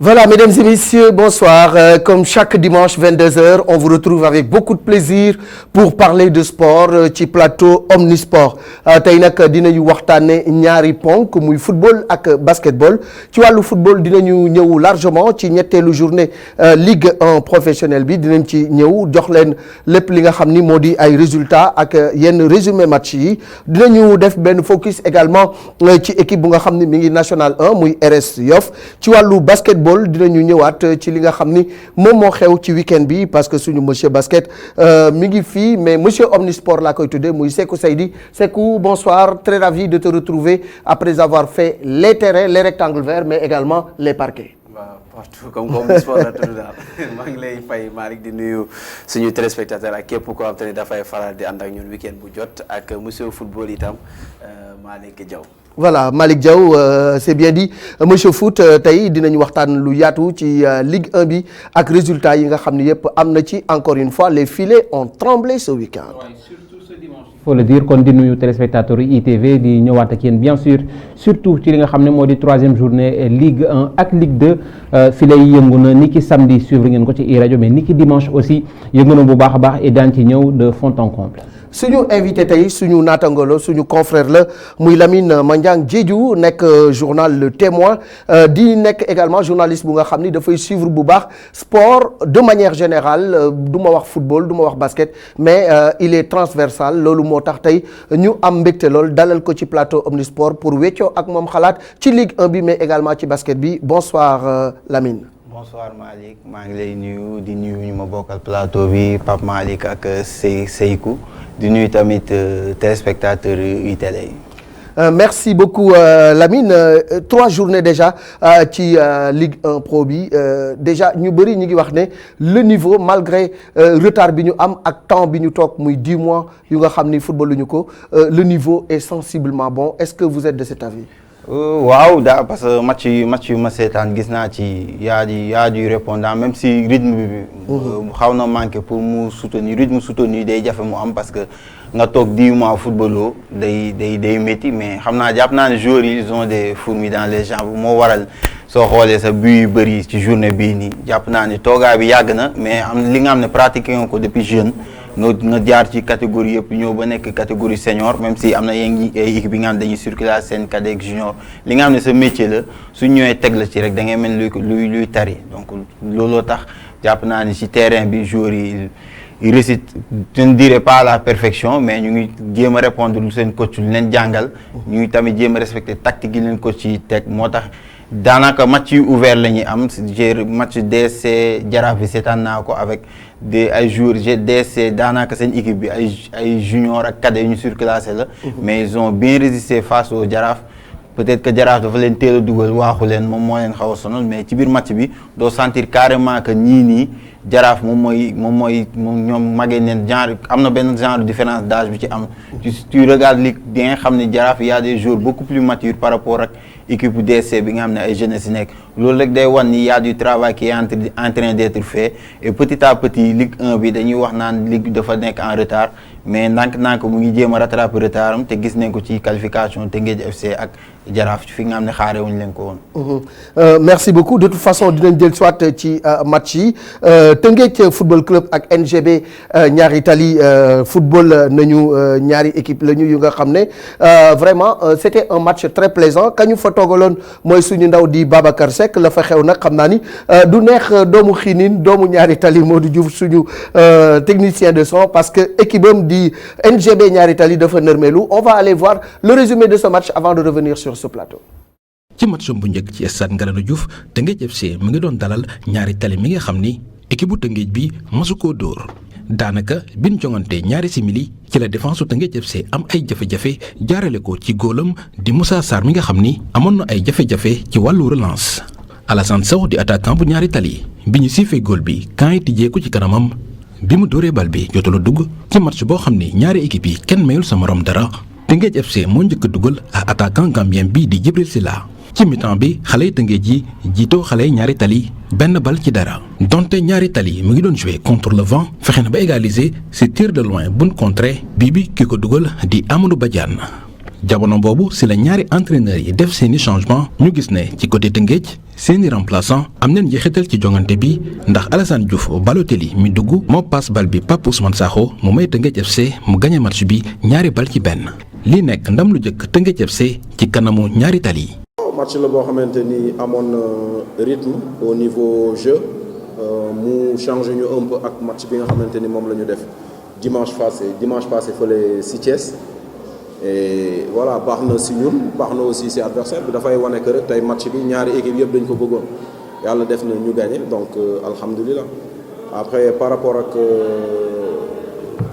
Voilà, mesdames et messieurs, bonsoir. Comme chaque dimanche 22h, on vous retrouve avec beaucoup de plaisir pour parler de sport ci plateau Omnisport. Tey nag dinañu waxtaane ñaari ponk muy football ak basketball. Ci wàllu football dinañu ñëw largement ci ñetteelu journée Ligue 1 professionnelle bi dinañ ci ñëw jox leen lépp li nga xam ni moo di ay résultats ak yenn résumé match yi. Dinañu def benn focus également ci équipe bu nga xam ni mi ngi national 1 muy RS Yoff. Ci wàllu basketball dinañu ñëwaat ci li nga xam ni moom moo xew ci week-end bi parce que suñu monsieur basket mi ngi fii mais monsieur Omnisport laa koy tuddee muy Sékou Seydi. Sékou, bonsoir, très ravi de te retrouver après avoir fait les terrains, les rectangles verts mais également les parquets. waaw partout comme Omnisport la tudd daal maa ngi lay fay Malick di nuyu suñu téléspectateur ak képp koo xam te ne dafay faral di ànd ak ñun week-end bu jot ak monsieur football itam Malick Diaw. Voilà, Malick Diaw, c'est bien dit. Monsieur Foot, tey dinañu waxtaan lu yaatu ci Ligue 1 bi ak résultats yi nga xam ne yëpp am na ci encore une fois les filets ont tremblé ce week-end. Ouais, surtout ce dimanche. Il faut le dire kon di nuyu téléspectateurs yi ITV di ñëwaat ak yéen bien sûr surtout ci li nga xam ne moo di troisième journée Ligue 1 ak Ligue 2 filets yi yëngu na ni ki samedi suivre ngeen ko ci iRadio mais ni ki dimanche aussi yëngu na bu baax a baax et daan ci ñëw de fond en comble. suñu invité tey suñu naatangolo suñu confrère la muy Lamine Mandiang Diédhiou nekk journal Le Témoin di nekk également journaliste bu nga xam ni dafay suivre bu baax sport de manière générale du ma wax football du ma wax basket mais il est transversal loolu moo tax tey ñu am mbégte lool dalal ko ci plateau Omnisport pour weccoo ak moom xalaat ci Ligue 1 bi mais également ci basket bi bonsoir Lamine. Bonsoir Malick maa ngi lay nuyu di nuyu ñu ma bokkal plateau bi Pape Malick ak Seykou di nuyu tamit téléspectateurs yu télé yi. Merci beaucoup Lamine 3 journées déjà ci Ligue 1 Pro bi déjà ñu bëri ñu ngi wax ne le niveau malgré retard bi ñu am ak temps bi ñu toog muy 10 mois yu nga xam ni football lu ñu ko le niveau est sensiblement bon est-ce que vous êtes de cet avis? waaw daa parce que match yu ma seetaan gis naa ci yaa du répondant même si rythme bi xaw na manqué pour mu soutenir rythme soutenu day jafe mu am parce que nga toog 10 mois footballoo day métti mais xam naa jàpp naa ne joueurs yi ils ont des fourmis dans les jambes moo waral soo xoolee sa but yu bëri ci journée bii nii jàpp naa ne toogaay bi yàgg na mais am li nga xam ne pratiqué nga ko depuis jeune nga jaar ci catégorie yëpp ñëw ba nekk catégorie senior même si am na ay équipe yi nga xam dañuy circuler seen cadet junior li nga xam ne sa métier la su ñëwee teg la ci rek da ngay mel luy tari donc looloo tax jàpp naa ni ci terrain bi joueurs yi ils récitent je ne dirais pas à la perfection mais ñu ngi jéem a répondre lu seen coach lu leen jàngal ñu ngi tamit jéem a respecter tactique yi leen coach yi teg moo tax daanaka match yu ouvert la ñuy am match DSC Jaraaf bi seetaan naa ko avec ay joueurs DSC daanaka seen équipe bi ay junior ak cadet yu ñu surclassé la mais ils ont bien résisté face au Jaraaf peut-être que Jaraaf dafa leen teel a dugal waaxu leen moom moo leen xaw a sonal mais ci biir match bi doo sentir carrément que nii Jaraaf moom ñoom magee neen genre am na benn genre différence d'âge bi ci am tu regardes li di nga xam ne Jaraaf y a des joueurs beaucoup plus matures par rapport ak équipe bu DSC bi nga xam ne ay jeunesse yi nekk loolu rek day wan ni y a du travail qui est en train d'être fait et petit à petit Ligue 1 bi dañuy wax naan Ligue bi dafa nekk en retard mais ndànk-ndànk mu ngi jéem a rattraper retard am te gis nañ ko ci qualification Teungueth FC ak Jaraaf fi nga xam ne xaare wuñ leen ko woon. Merci beaucoup de toute façon dinañ jël soit ci match yi Teungueth football club ak NGB ñaari tali football nañu ñaari équipe lañu yu nga xam ne vraiment c'était un match très plaisant kañu fa toogaloon mooy suñu ndaw di Babacar Seck la fa xew nag xam naa ni du neex doomu xiinin doomu ñaari tali Modou Diouf suñu technicien de son parce que équipe am di NGB ñaari tali dafa nërmeelu on va aller voir le résumé de ce match avant de revenir sur ce plateau. ci matcham bu njëkk ci stade Ngalandou Diouf Teungueth FC mu ngi doon dalal ñaari tali mi nga xam ni équipe bu Teungueth bi masu koo dóor daanaka biñ jongante ñaari simili ci la défense su Teungueth FC am ay jafe-jafe jaarale ko ci góolam di Moussa Sarr mi nga xam ni amoon na ay jafe-jafe ci wàllu relance Alassane Sow di attaquant bu ñaari tali bi ñu siifee góol bi kan yi tijjeeku ci kanamam bi mu dóoree bal bi jotul a dugg ci match boo xam ni ñaari équipe yi kenn mayul sa morom dara Teungueth FC moo njëkk a dugal ak attaquant gambien bi di Djibril Silla ci mi-temps bi xale yi Teungueth ji jiitoo xale yi ñaari tali benn bal ci dara donte ñaari tali mu ngi doon jouer contre le vent fexe na ba égaliser ci tir de loin buñ contré bii bi ki ko dugal di Amadou Badiane jamono boobu si la ñaari entraîneurs yi def seeni changement ñu gis ne ci côté Tëngéej seeni remplaçant am nañ njeexital ci jongante bi ndax Alassane Diouf Balotelli mi dugg moo passe bal bi Pape Ousmane Sakho mu may Tëngéej FC mu gagné match bi ñaari bal ci benn lii nekk ndam lu jëkk Tëngéej FC ci kanamu ñaari tali. match la boo xamante ni amoon na rythme au niveau jeu mu changé ñu un peu ak match bi nga xamante ni moom la ñu def dimanche passé fële si Thiès et voilà baax na si ñun baax na aussi si adversaire bi dafay wane que rek tey match bi ñaari équipe yëpp dañ ko bëggoon yàlla def na ñu gagné donc alhamdulilah après par rapport ak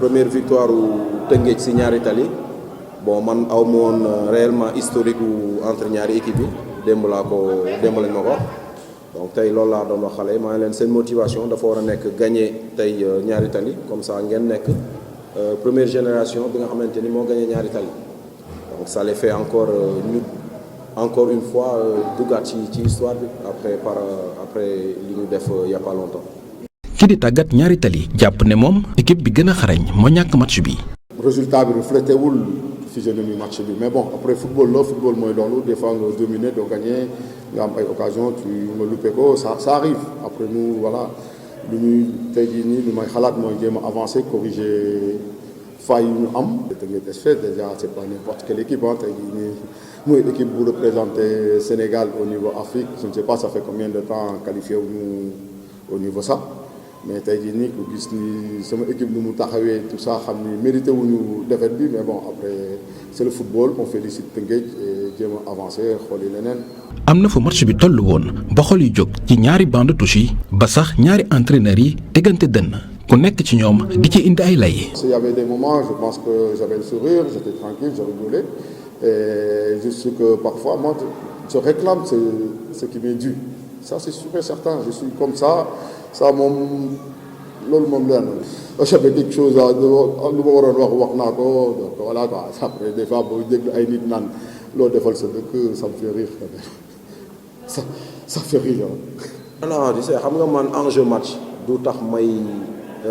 première victoire u Tëngéej si ñaari tali bon man aw ma woon réellement historique entre ñaari équipe yi démb lañ ma ko wax donc tey loolu laa doon wax xale yi maa ngi leen seen motivation dafa war a nekk gagné tey ñaari tali comme ça ngeen nekk première génération bi nga xamante ni moo gagné ñaari tali donc ça les fait encore une fois duggaat ci histoire bi après li ñu def il y a pas longtemps. ki di tàggat ñaari tali jàpp ne moom équipe bi gën a xarañ moo ñàkk match bi. résultat bi reflété wul physionomie match bi mais bon après football mooy loolu des fois nga dominer doo gagner nga am ay occasion nga loupé ko ça arrive après nous voilà lu ñuy tey jii nii lu may xalaat mooy jéem a avancer corriger failles yu ñu am. Tëngéej FC déjà c'est pas n'importe quelle équipe tey jii nii mooy équipe bu représenter Sénégal au niveau Afrique je ne sais pas ça fait combien de temps qualifié wu ñu au niveau ça. mais tey jii nii ku gis ni sama équipe nu mu taxawee tout ça xam ni mérité wuñu défaite bi mais bon après c'est le football on félicite Tëngéej et jéem a avancé xooli leneen. am na fu match bi toll woon ba xol yu jóg ci ñaari bande touche yi ba sax ñaari entraîneurs yi tegante dënn ku nekk ci ñoom di ci indi ay lay. il y avait des moments je pense que j'avais le sourire j'étais tranquille je rigolais et juste que parfois moi je réclame ce qui m'est dû ça c'est sûr et certain je suis comme ça moom loolu moom leer na j'avais quelque chose lu ma waroon wax naa ko donc voilà quoi après des fois boo déglu ay nit naan loo defal sa dëkk ça me fait rire ça fait rire. non tu sais xam nga man enjeu match du tax may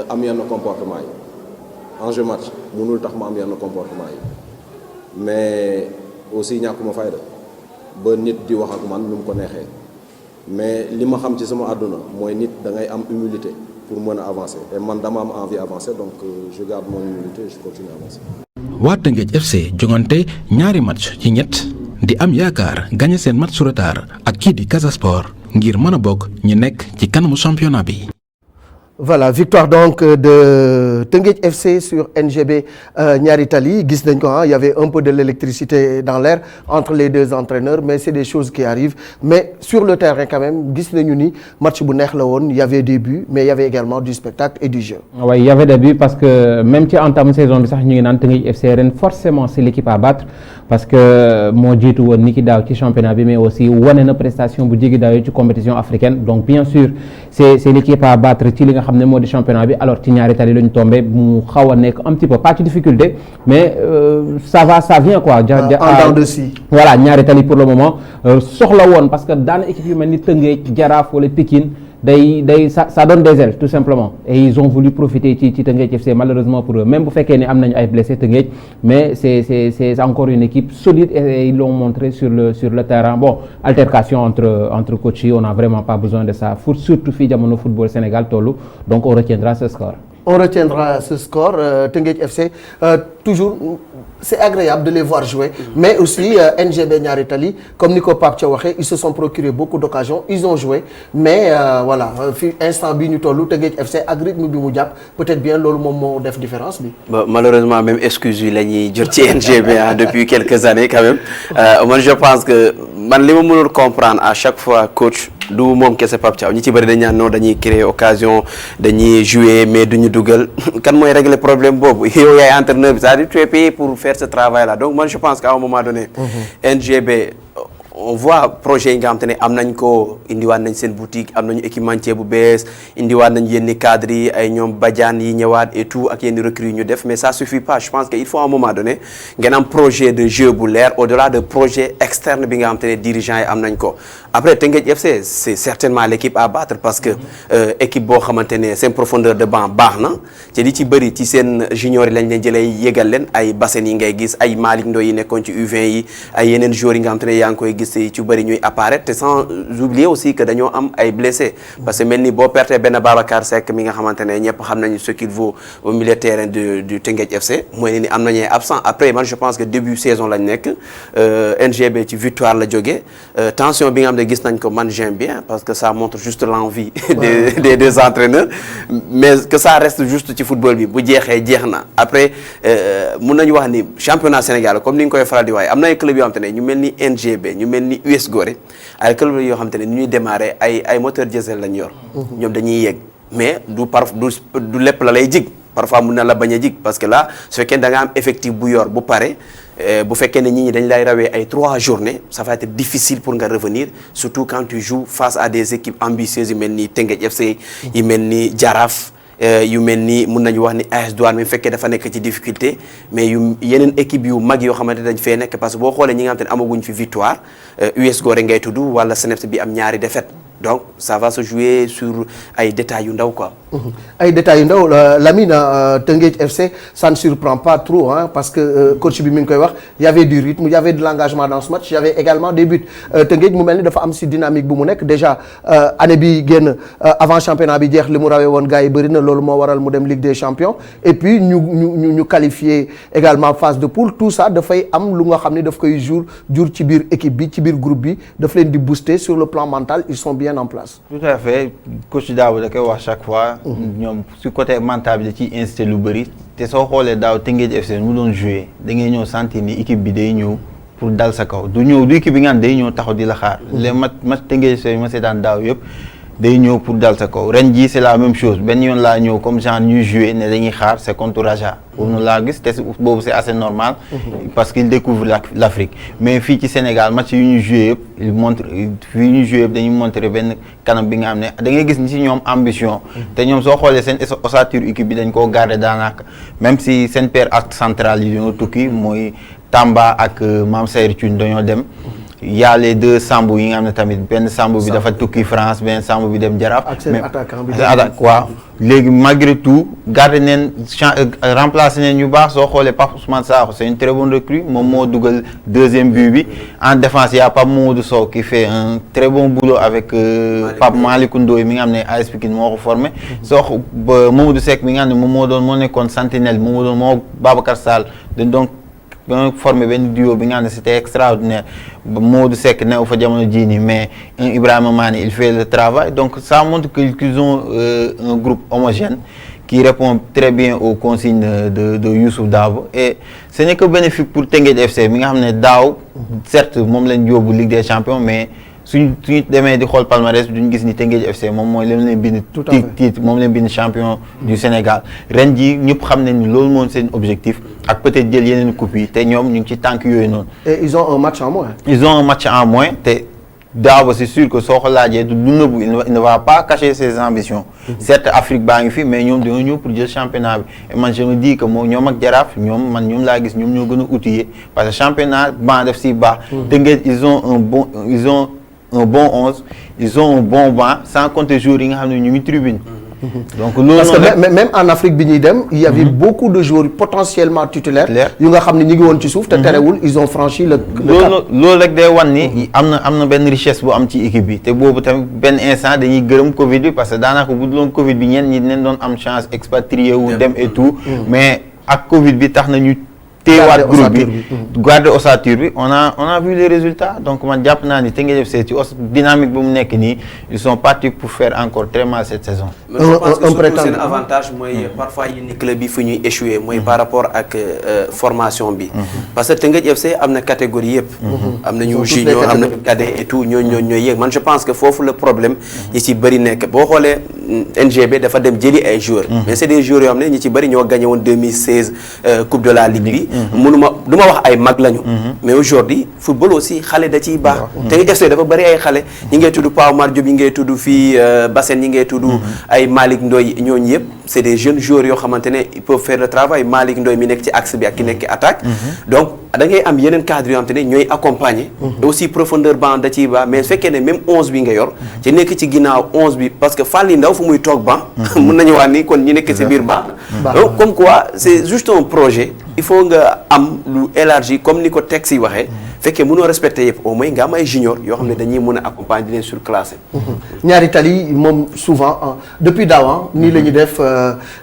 am yenn comportement yi enjeu match mënul tax ma am yenn comportement yi mais aussi ñàkkuma fayda ba nit di wax ak man nu mu ko neexee mais li ma xam ci sama àdduna mooy nit da ngay am humilité pour mën a avancer et man dama am envie avancer donc je garde mon humilité et je continue à avancer. waa Tëngéej FC jongante ñaari match ci ñett di am yaakaar gagné seen match su retard ak kii di Casa Sport ngir mën a bokk ñu nekk ci kanamu championnat bi. Voilà, victoire donc de Tëngéej FC sur NGB Ñaari Tali. Gis nañ ko il y avait un peu de l'électricité dans l'air entre les deux entraîneurs mais c'est des choses qui arrivent mais sur le terrain quand même gis nañu ni match bu neex la woon il y avait des buts mais il y avait également du spectacle et du jeu. Oui, il y avait des buts parce que même ci entame saison bi sax ñu ngi naan Tëngéej FC ren forcément c'est l'équipe à battre parce que moo jiitu woon ni ki daaw ci championnat bi mais aussi wane na prestation bu jéggi daaw ci compétition africaine donc bien sûr c'est l'équipe à battre ci li nga xam ne moo di championnat bi alors ci Ñaari Tali la ñu tombé mu xaw a nekk un petit peu pas ci difficulté mais ça vient quoi. en dents de scie. voilà Ñaari Tali pour le moment soxla woon parce que daan équipe yu mel ni Tëngéej Jaraaf wala Pikine ça donne des ailes tout simplement et ils ont voulu profiter ci Tëngéej FC malheureusement pour eux même bu fekkee ne am nañu ay blessés Tëngéej mais c'est encore une équipe solide et ils l'ont montré sur le terrain bon altercation entre coachs yi on n'a vraiment pas besoin de ça surtout fii jamono football Sénégal tollu donc on retiendra ce score. Tëngéej FC toujours c'est agréable de les voir jouer mais aussi NGB Ñaari Tali comme ni ko Pape Thiaw waxee ils se sont procuré beaucoup d'occasions ils ont joué mais voilà fi instant bi ñu tollu Tëngéej FC ak rythme bi mu jàpp peut-être bien loolu moom moo def différence bi. malheureusement même excuse yi la ñuy jot ci NGB depuis quelques années quand même man je pense que man li ma mënul comprendre à chaque fois coach du moom kese Pape Thiaw ñi ci bëri dañ naan non dañuy créer occasion dañuy jouer mais duñu dugal kan mooy régler problème boobu yow yaay entraîneur bi c'est-à-dire tu es payé pour faire ce travail là donc moi je pense qu'à un moment donné NGB on voit projet yi nga xam te ne am nañ ko indiwaat nañ seen boutique am nañu équipementier bu bees indiwaat nañ yenn cadres yi ay ñoom Badiane yi ñëwaat et tout ak yenn recrues ñu def mais ça suffit pas je pense que il faut à un moment donné ngeen am projet de jeu bu leer au-delà de projet externe bi nga xam te ne dirigeants yi am nañ ko après Teungueth FC c'est certainement l'équipe à battre parce que équipe boo xamante ne seen profondeur de banc baax na te li ci bëri ci seen junior yi lañ leen jëlee yégal leen ay Bassène yi ngay gis ay Malick Ndoye yi nekkoon ci U20 yi ay yeneen joueurs yi nga xam te ne yaa ngi koy gis ci bëri ñuy apparaître te sans oublier aussi que dañoo am ay blessés parce que mel ni boo pertee benn Babacar Seck mi nga xamante ne ñëpp xam nañu ce qu'il vaut au milieu de terrain du Teungueth FC mooy ni am nañu absent après man je pense que début saison lañ nekk NGB ci victoire la jógee tension bi nga xam ne gis nañ ko man j'aime bien parce que ça montre juste l'envie des entraîneurs mais que ça reste juste ci football bi bu jeexee jeex na après mun nañu wax ni championnat Sénégal comme ni nga koy faral di waaye am na ay club yoo xam te ne ñu mel ni NGB ñu mel ni US Gorée ay club yoo xam te ne ni ñuy démarrer ay moteur diesel lañ yor ñoom dañuy yegg mais du lépp la lay jig parfois mun na la bañ a jig parce que là su fekkee da nga am effectif bu yor bu pare bu fekkee ne ñi dañ lay rawee ay 3 journées ça va être difficile pour nga revenir surtout quand tu joues face à des équipes ambitieuses yu mel ni Teungueth FC yu mel ni Jaraaf yu mel ni mun nañu wax ni AS Douanes même fekkee dafa nekk ci difficulté mais yu yeneen équipe yu mag yoo xamante dañ fee nekk parce que boo xoolee ñi nga xam te ne amaguñ fi victoire US Gorée ngay tudd wala CNEPS bi am ñaari défaite donc ça va se jouer sur ay détails yu ndaw quoi. ay détails yu ndaw Lamine Teungueth FC ça ne surprend pas trop hein, parce que coach bi mi ngi koy wax y avait du rythme y avait de l'engagement dans ce match y avait également des buts Teungueth mu mel ni dafa am si dynamique bu mu nekk déjà année bi génn avant championnat bi jeex li mu rawee woon gars yi bëri na loolu moo waral mu dem Ligue des Champions et puis ñu qualifié également phase de poule tout ça dafay am lu nga xam ni daf koy jur ci biir équipe bi ci biir groupe bi daf leen di booster sur le plan mental ils sont bien en place. Tout à fait coach Dabo da koy wax chaque fois. ñoom su côté mental bi da ciy incité lu bëri te soo xoolee daaw Teungueth FC mu doon joué da ngay ñëw sentir ni équipe bi day ñëw pour dal sa kaw du équipe bi nga xam day ñëw taxaw di la xaar. les match Teungueth FC ma seetaan daaw yëpp day ñëw pour dal sa kaw ren jii c'est la même chose benn yoon laa ñëw comme genre ñuy joué ne dañuy xaar c'est contre Raja pour nu laa gis te boobu c'est assez normal parce qu'il découvre l'Afrique mais fii ci Sénégal match yu ñu joué yëpp il montre fii ñu joué yëpp dañuy montrer benn kanam bi nga xam ne da ngay gis ni ci ñoom ambition te ñoom soo xoolee seen ossature équipe bi dañ koo garder daanaka même si seen paire acte central yi dañoo tukki mooy Tamba ak Mame Sayer Thioune dañoo dem y a les deux Sambou yi nga xam ne tamit benn Sambou bi dafa tukki France benn Sambou bi dem Jaraaf. mais attaquant bi waaw léegi malgré tout garder neen remplacer neen ñu baax soo xoolee Pape Ousmane Sakho c'est une très bonne recrue moom moo dugal deuxième but bi en défense y a Pape Mamadou Sow qui fait un très bon boulot avec Pape Malick Ndoye mi nga xam ne AS Pikine moo ko formé. soo Mamadou Seck mi nga xam ne moo nekkoon sentinelle moo Babacar Sall dañ donc formé benn duo bi nga xam ne c'était extraordinaire Modou Seck new fa jamono jii nii mais Ibrahima Mané il fait le travail donc ça montre qu'ils ont un groupe homogène qui répond très bien aux consignes de Youssouf Dabo et ce n'est que bénéfique pour Teungueth FC mi nga xam ne daaw certes moom lañ yóbbu Ligue des Champions mais suñu demee di xool palmarès duñu gis ni Teungueth FC moom mooy leen bind titre moom leen bind champion du Sénégal ren ji ñëpp xam ne ni loolu moom seen objectif ak peut-être jël yeneen coupe yi te ñoom ñu ngi ci tànk yooyu noonu. et ils ont un match en moins. ils ont un match en moins te Dabo c'est sûr que soo ko laajee du nëbbu il ne va pas cacher ses ambitions. certes Afrique baa ngi fi mais ñoom dañoo ñëw pour jël championnat bi et man je me dis que moom ñoom ak Jaraaf ñoom laa gis ñoom ñoo gën a outillé parce que championnat ban def si baax. Teungueth ils ont un bon 11 ils ont un bon banc sans compter joueurs yi nga xam ne ñu ngi tribune. donc loolu parce que même en Afrique bi ñuy dem. il y avait beaucoup de joueurs potentiellement titulaires. yu nga xam ne ñu ngi woon ci suuf. te terewul ils ont franchi le cap. loolu rek day wan ni am na benn richesse bu am ci équipe bi te boobu tamit benn instant dañuy gërëm Covid bi parce que daanaka bu duloon Covid bi ñenn ñi dinañ doon am chance expatrié wu dem et tout. mais ak Covid bi tax na ñu téewaat groupe bi garder ossature bi on a vu les résultats donc man jàpp naa ni Teungueth FC ci dynamique bu mu nekk nii ils sont partis pour faire encore très mal cette saison. je pense que surtout seen avantage mooy parfois yenn club yi fu ñuy échouer mooy par rapport ak formation bi. parce que Teungueth FC am na catégorie yëpp. am nañu junior am na cadet et tout ñooñu ñooy yéeg man je pense que foofu le problème ñi ci bëri nekk boo xoolee NGB dafa dem jëli ay joueurs. mais c'est des joueurs yoo xam ne ñi ci bëri ñoo gagné woon 2016 coupe de la Ligue bi. mënuma du ma wax ay mag lañu. mais aujourd'hui football aussi xale da ciy baax. te FC dafa bëri ay xale ñi ngay tudd Pao Mar Diop ñi ngay tudd fii Bassène ñi ngay tudd ay Malick Ndoye ñooñu yëpp c'est des jeunes joueurs yoo xamante ne ils peuvent faire le travail Malick Ndoye mi nekk ci axe bi ak ki nekk ci attaque. donc da ngay am yeneen cadres yoo xamante ne ñooy accompagner. et aussi profondeur banc da ciy baax mais su fekkee ne même 11 bi nga yor. ci nekk ci ginnaaw 11 bi parce que Fally Ndaw fu muy toog banc. mun nañu wax ni kon ñi nekk ci biir banc. donc comme quoi c'est juste un projet. il faut nga am lu élargi comme ni ko texte yi waxee. fekkee mënoo respecter yëpp au moins nga am ay junior yoo xam ne dañuy mën a accompagner di leen surclasser. ñaari tali moom souvent depuis daaw nii la ñuy def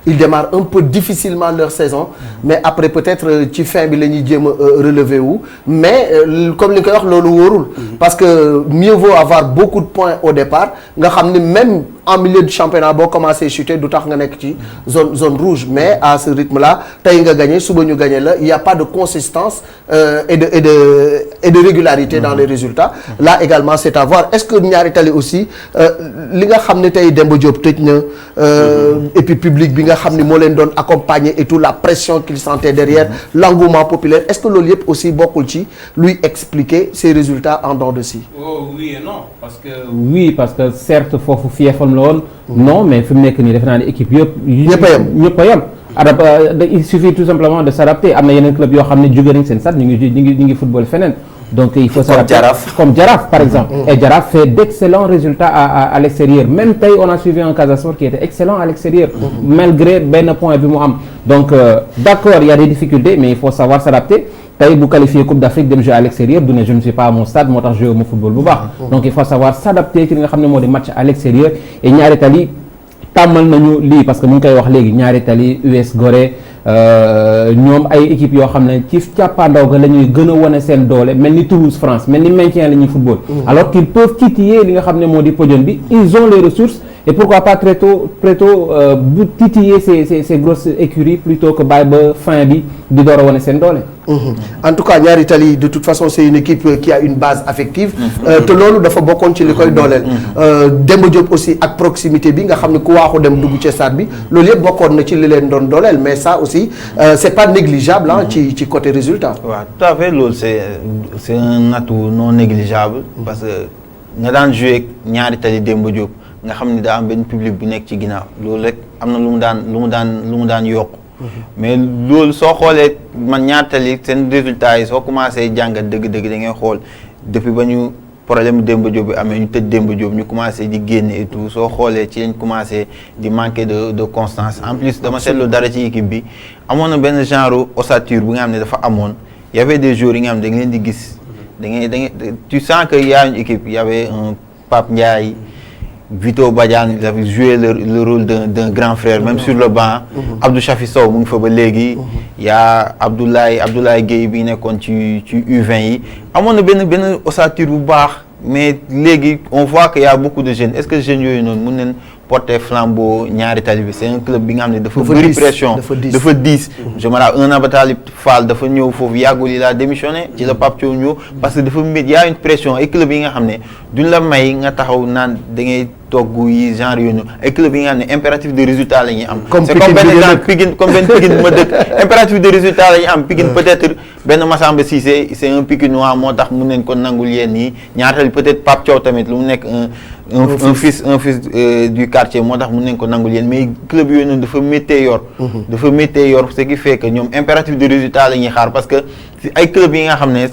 ils démarrent un peu difficilement leur saison mais après peut-être ci fin bi la ñuy jéem a relever wu mais comme li nga koy wax loolu wóorul. parce que mieux vaut avoir beaucoup de points au départ nga xam ne même en milieu de championnat boo commencé chuter du tax nga nekk ci zone rouge mais à ce rythme là tey nga gagné suba ñu gagné la il y a pas de consistance et de régularité dans les résultats. là également c'est à voir est-ce que ñaari tali aussi li nga xam ne tey Demba Diop tëj na et puis public bi nga xam ne moo leen doon accompagner et tout la pression qu'il sentait derrière l'engouement populaire est-ce que loolu yëpp aussi bokkul ci luy expliquer ces résultats en dents de scie. Oh oui et non parce que certes foofu fiefam la woon non mais fi mu nekk nii defe naa ne équipe yëpp. ñëpp a yem il suffit tout simplement de s'adapter am na yeneen club yoo xam ne jóge nañ seen stade ñu ngi football feneen. donc il faut s'adapter comme Jaraaf par exemple. et Jaraaf fait d'excellents résultats à l'extérieur même tey on a suivi un Casa Sport qui était excellent à l'extérieur. malgré benn point bi mu am. donc d'accord il y a des difficultés mais il faut savoir s'adapter. tey bu qualifié Coupe d'Afrique dem jouer à l'extérieur du ne je ne suis pas à mon stade moo tax jouer mu football bu baax. donc il faut savoir s'adapter ci li nga xam ne moo di match à l'extérieur et ñaari tali tàmmal nañu lii parce que mu ngi koy wax léegi ñaari tali US Gorée ñoom ay équipe yoo xam ne ci càppaandaw ga la ñuy gën a wane seen doole mel ni Toulouse France mel ni maintien la ñuy football. alors qu'ils peuvent titiller li nga xam ne moo di podium bi ils ont les ressources. et pourquoi pas très tôt bu titiller ces grosses écuries plutôt que bàyyi ba fin bi di door a wane seen doole. en tout cas ñaari tali de toute façon c'est une équipe qui a une base affective. te loolu dafa bokkoon ci li koy dooleel. Demba Diop aussi ak proximité bi nga xam ne ku waaxu dem dugg ci stade bi loolu yëpp bokkoon na ci li leen doon dooleel mais ça aussi c'est pas négligeable ci côté résultat. waaw tout à fait loolu c'est un atout non négligeable. parce que nga daan jouer ñaari tali Demba Diop. nga xam ni daa am benn public bu nekk ci ginnaaw loolu rek am na lu mu daan yokk mais loolu soo xoolee man ñaatali seen résultats yi soo commencé jàngat dëgg-dëgg da ngay xool depuis ba ñu problème Demba Diop bi amee ñu tëj Demba Diop ñu commencé di génne et tout soo xoolee ci lañ commencé di manquer de constance en plus dama seetlu dara ci équipe bi amoon na benn genre ossature bu nga xam ne dafa amoon y avait des joueurs yi nga xam ne da nga leen di gis da ngay tu sens que y a une équipe y avait un Pape Ndiaye Vito Badiane il avait joué le rôle d'un grand frère même sur le banc. Abdou Chafi Sow mu ngi fa ba léegi. y a Abdoulaye Gueye bi nekkoon ci U20 yi amoon na benn ossature bu baax mais léegi on voit que y a beaucoup de jeunes est-ce que jeunes yooyu noonu mën nañ porter flambeau ñaari tali bi c'est un club bi nga xam ne dafa bëri pression dafa diis je me rappelle un Abatali Fall dafa ñëw foofu yàggul il a démissionné ci la Pape Thiaw ñëw parce que dafa y a une pression ay club yi nga xam ne duñ la may nga taxaw naan da ngay togg yi genre yooyu ay club yi nga xam ne impératif de résultat la ñuy am c'est comme benn genre Pikine comme benn Pikine ma dëkk impératif de résultat la ñuy am Pikine peut-être benn Massamba Cissé c'est un Pikinois moo tax mun nañ ko nangul yéen yi ñaareel peut-être Pape Thiaw tamit lu mu nekk un fils du quartier moo tax mun nañ ko nangul yéen mais club yooyu noonu dafa méttee yor ce qui fait que ñoom impératif de résultat la ñuy xaar parce que ay club yi nga xam ne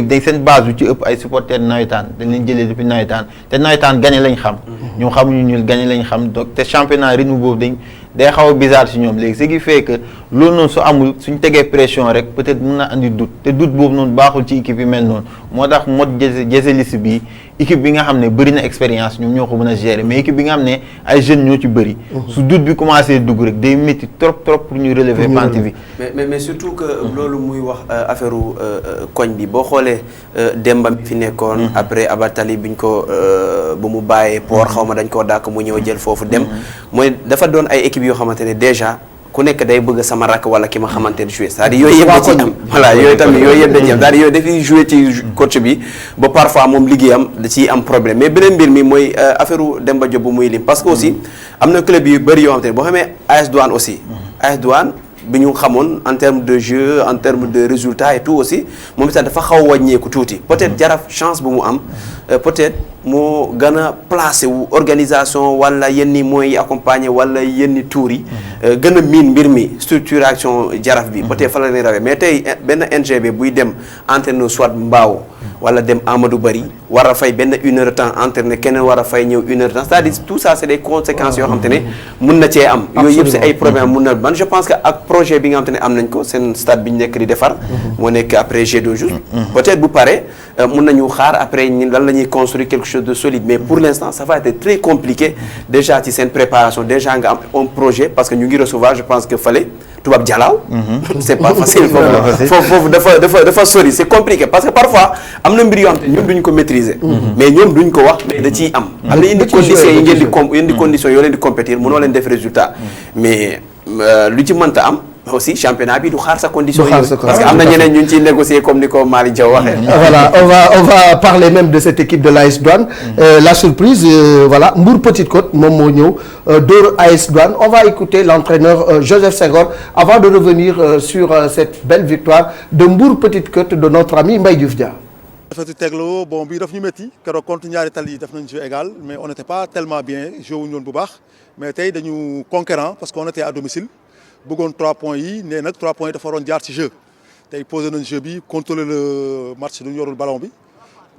dañ seen base yu ci ëpp ay supporters nawetaan dañ leen jëlee depuis nawetaan te nawetaan gagné lañ xam ñoom xamuñu ñu gagné lañ xam donc te championnat rythme boobu day xaw a bizarre ci ñoom léegi ce qui fait que loolu noonu su amul suñ tegee pression rek peut-être mun na andi doute te doute boobu noonu baaxul ci équipe yi mel noonu moo tax mode Jezzelis bi équipe bi nga xam ne bëri na expérience ñoom ñoo ko mën a gérer mais équipe bi nga xam ne ay jeunes ñoo ci bëri su doute bi commencé dugg rek day métti trop pour ñu relever pente bi mais surtout que loolu muy wax affaire koñ bi boo xoolee Demba mi fi nekkoon après Abatali biñ ko ba mu bàyyee port xaw ma dañ koo dàkk mu ñëw jël foofu dem mooy dafa doon ay équipe yoo xamante ne déjà ku nekk day bëgg sama rakk wala ki ma xamante ne jouer c'est-à-dire yooyu yëpp da ci am voilà yooyu tamit yooyu yëpp da ci am c'est-à-dire yooyu dafay jouer ci coach bi ba parfois moom liggéeyam da ciy am problème mais beneen mbir mi mooy affaire Demba Diop bu muy lim parce que aussi am na club yu bëri yoo xamante ne boo xamee AS Douane aussi AS Douane bi ñu xamoon en termes de jeu en termes de résultats et tout aussi moom itam dafa xaw a wàññeeku tuuti peut-être Jaraaf chance bu mu am peut-être moo gën a placé wu organisation wala yenni mooy accompagner wala yenni tour yi gën a miin mbir mi structuration Jaraaf bi peut-être fa la lay rawee mais tey benn NGB buy dem entraîneur soit Mbao wala dem Amadou Bari war a fay benn 1 heure de temps entraîné keneen war a fay ñëw 1 heure de temps c'est-à-dire tout ça c'est des conséquences yoo xam te ne mun na cee am yooyu yëpp c'est ay problèmes mun na man je pense que ak projet bi nga xam te ne am nañ ko seen stade bi ñu nekk di defar moo nekk après G2 juste peut-être bu pare mun nañu xaar après lan la ñuy construire quelque chose de solide mais pour l'instant ça va être très compliqué déjà ci seen préparation déjà nga am un projet parce que ñu ngi recevoir je pense que fallait tubaab jalaaw c'est pas facile foofu dafa sori c'est compliqué parce que parfois am na mbir yoo xam te ñun duñ ko maîtriser mais ñoom duñ ko wax mais da ciy am na indi conditions yi ngeen di conditions yoo leen di compétir mënoo leen def résultat mais lu ci mënta am aussi championnat bi du xaar sa condition parce que am na ñeneen ñu ngi ciy négocier comme ni ko Malick Diaw waxee voilà on va parler même de cette équipe de l'AS Douanes la surprise voilà Mbour Petite Côte moom moo ñëw dóor AS Douanes on va écouter l'entraîneur Joseph Senghor avant de revenir sur cette belle victoire de Mbour Petite Côte de notre ami Mbaye Diouf Dia. dafa tegloo bon bii daf ñu métti keroog contre ñaari tali yi def nañ jeu égal mais on n'était pas tellement bien joué wuñu woon bu baax mais tey dañu conquérant parce qu'on était à domicile bëggoon 3 points yi nee nag 3 points yi dafa waroon jaar ci jeu tey posé nañ jeu bi contrôler le match duñu yorul ballon bi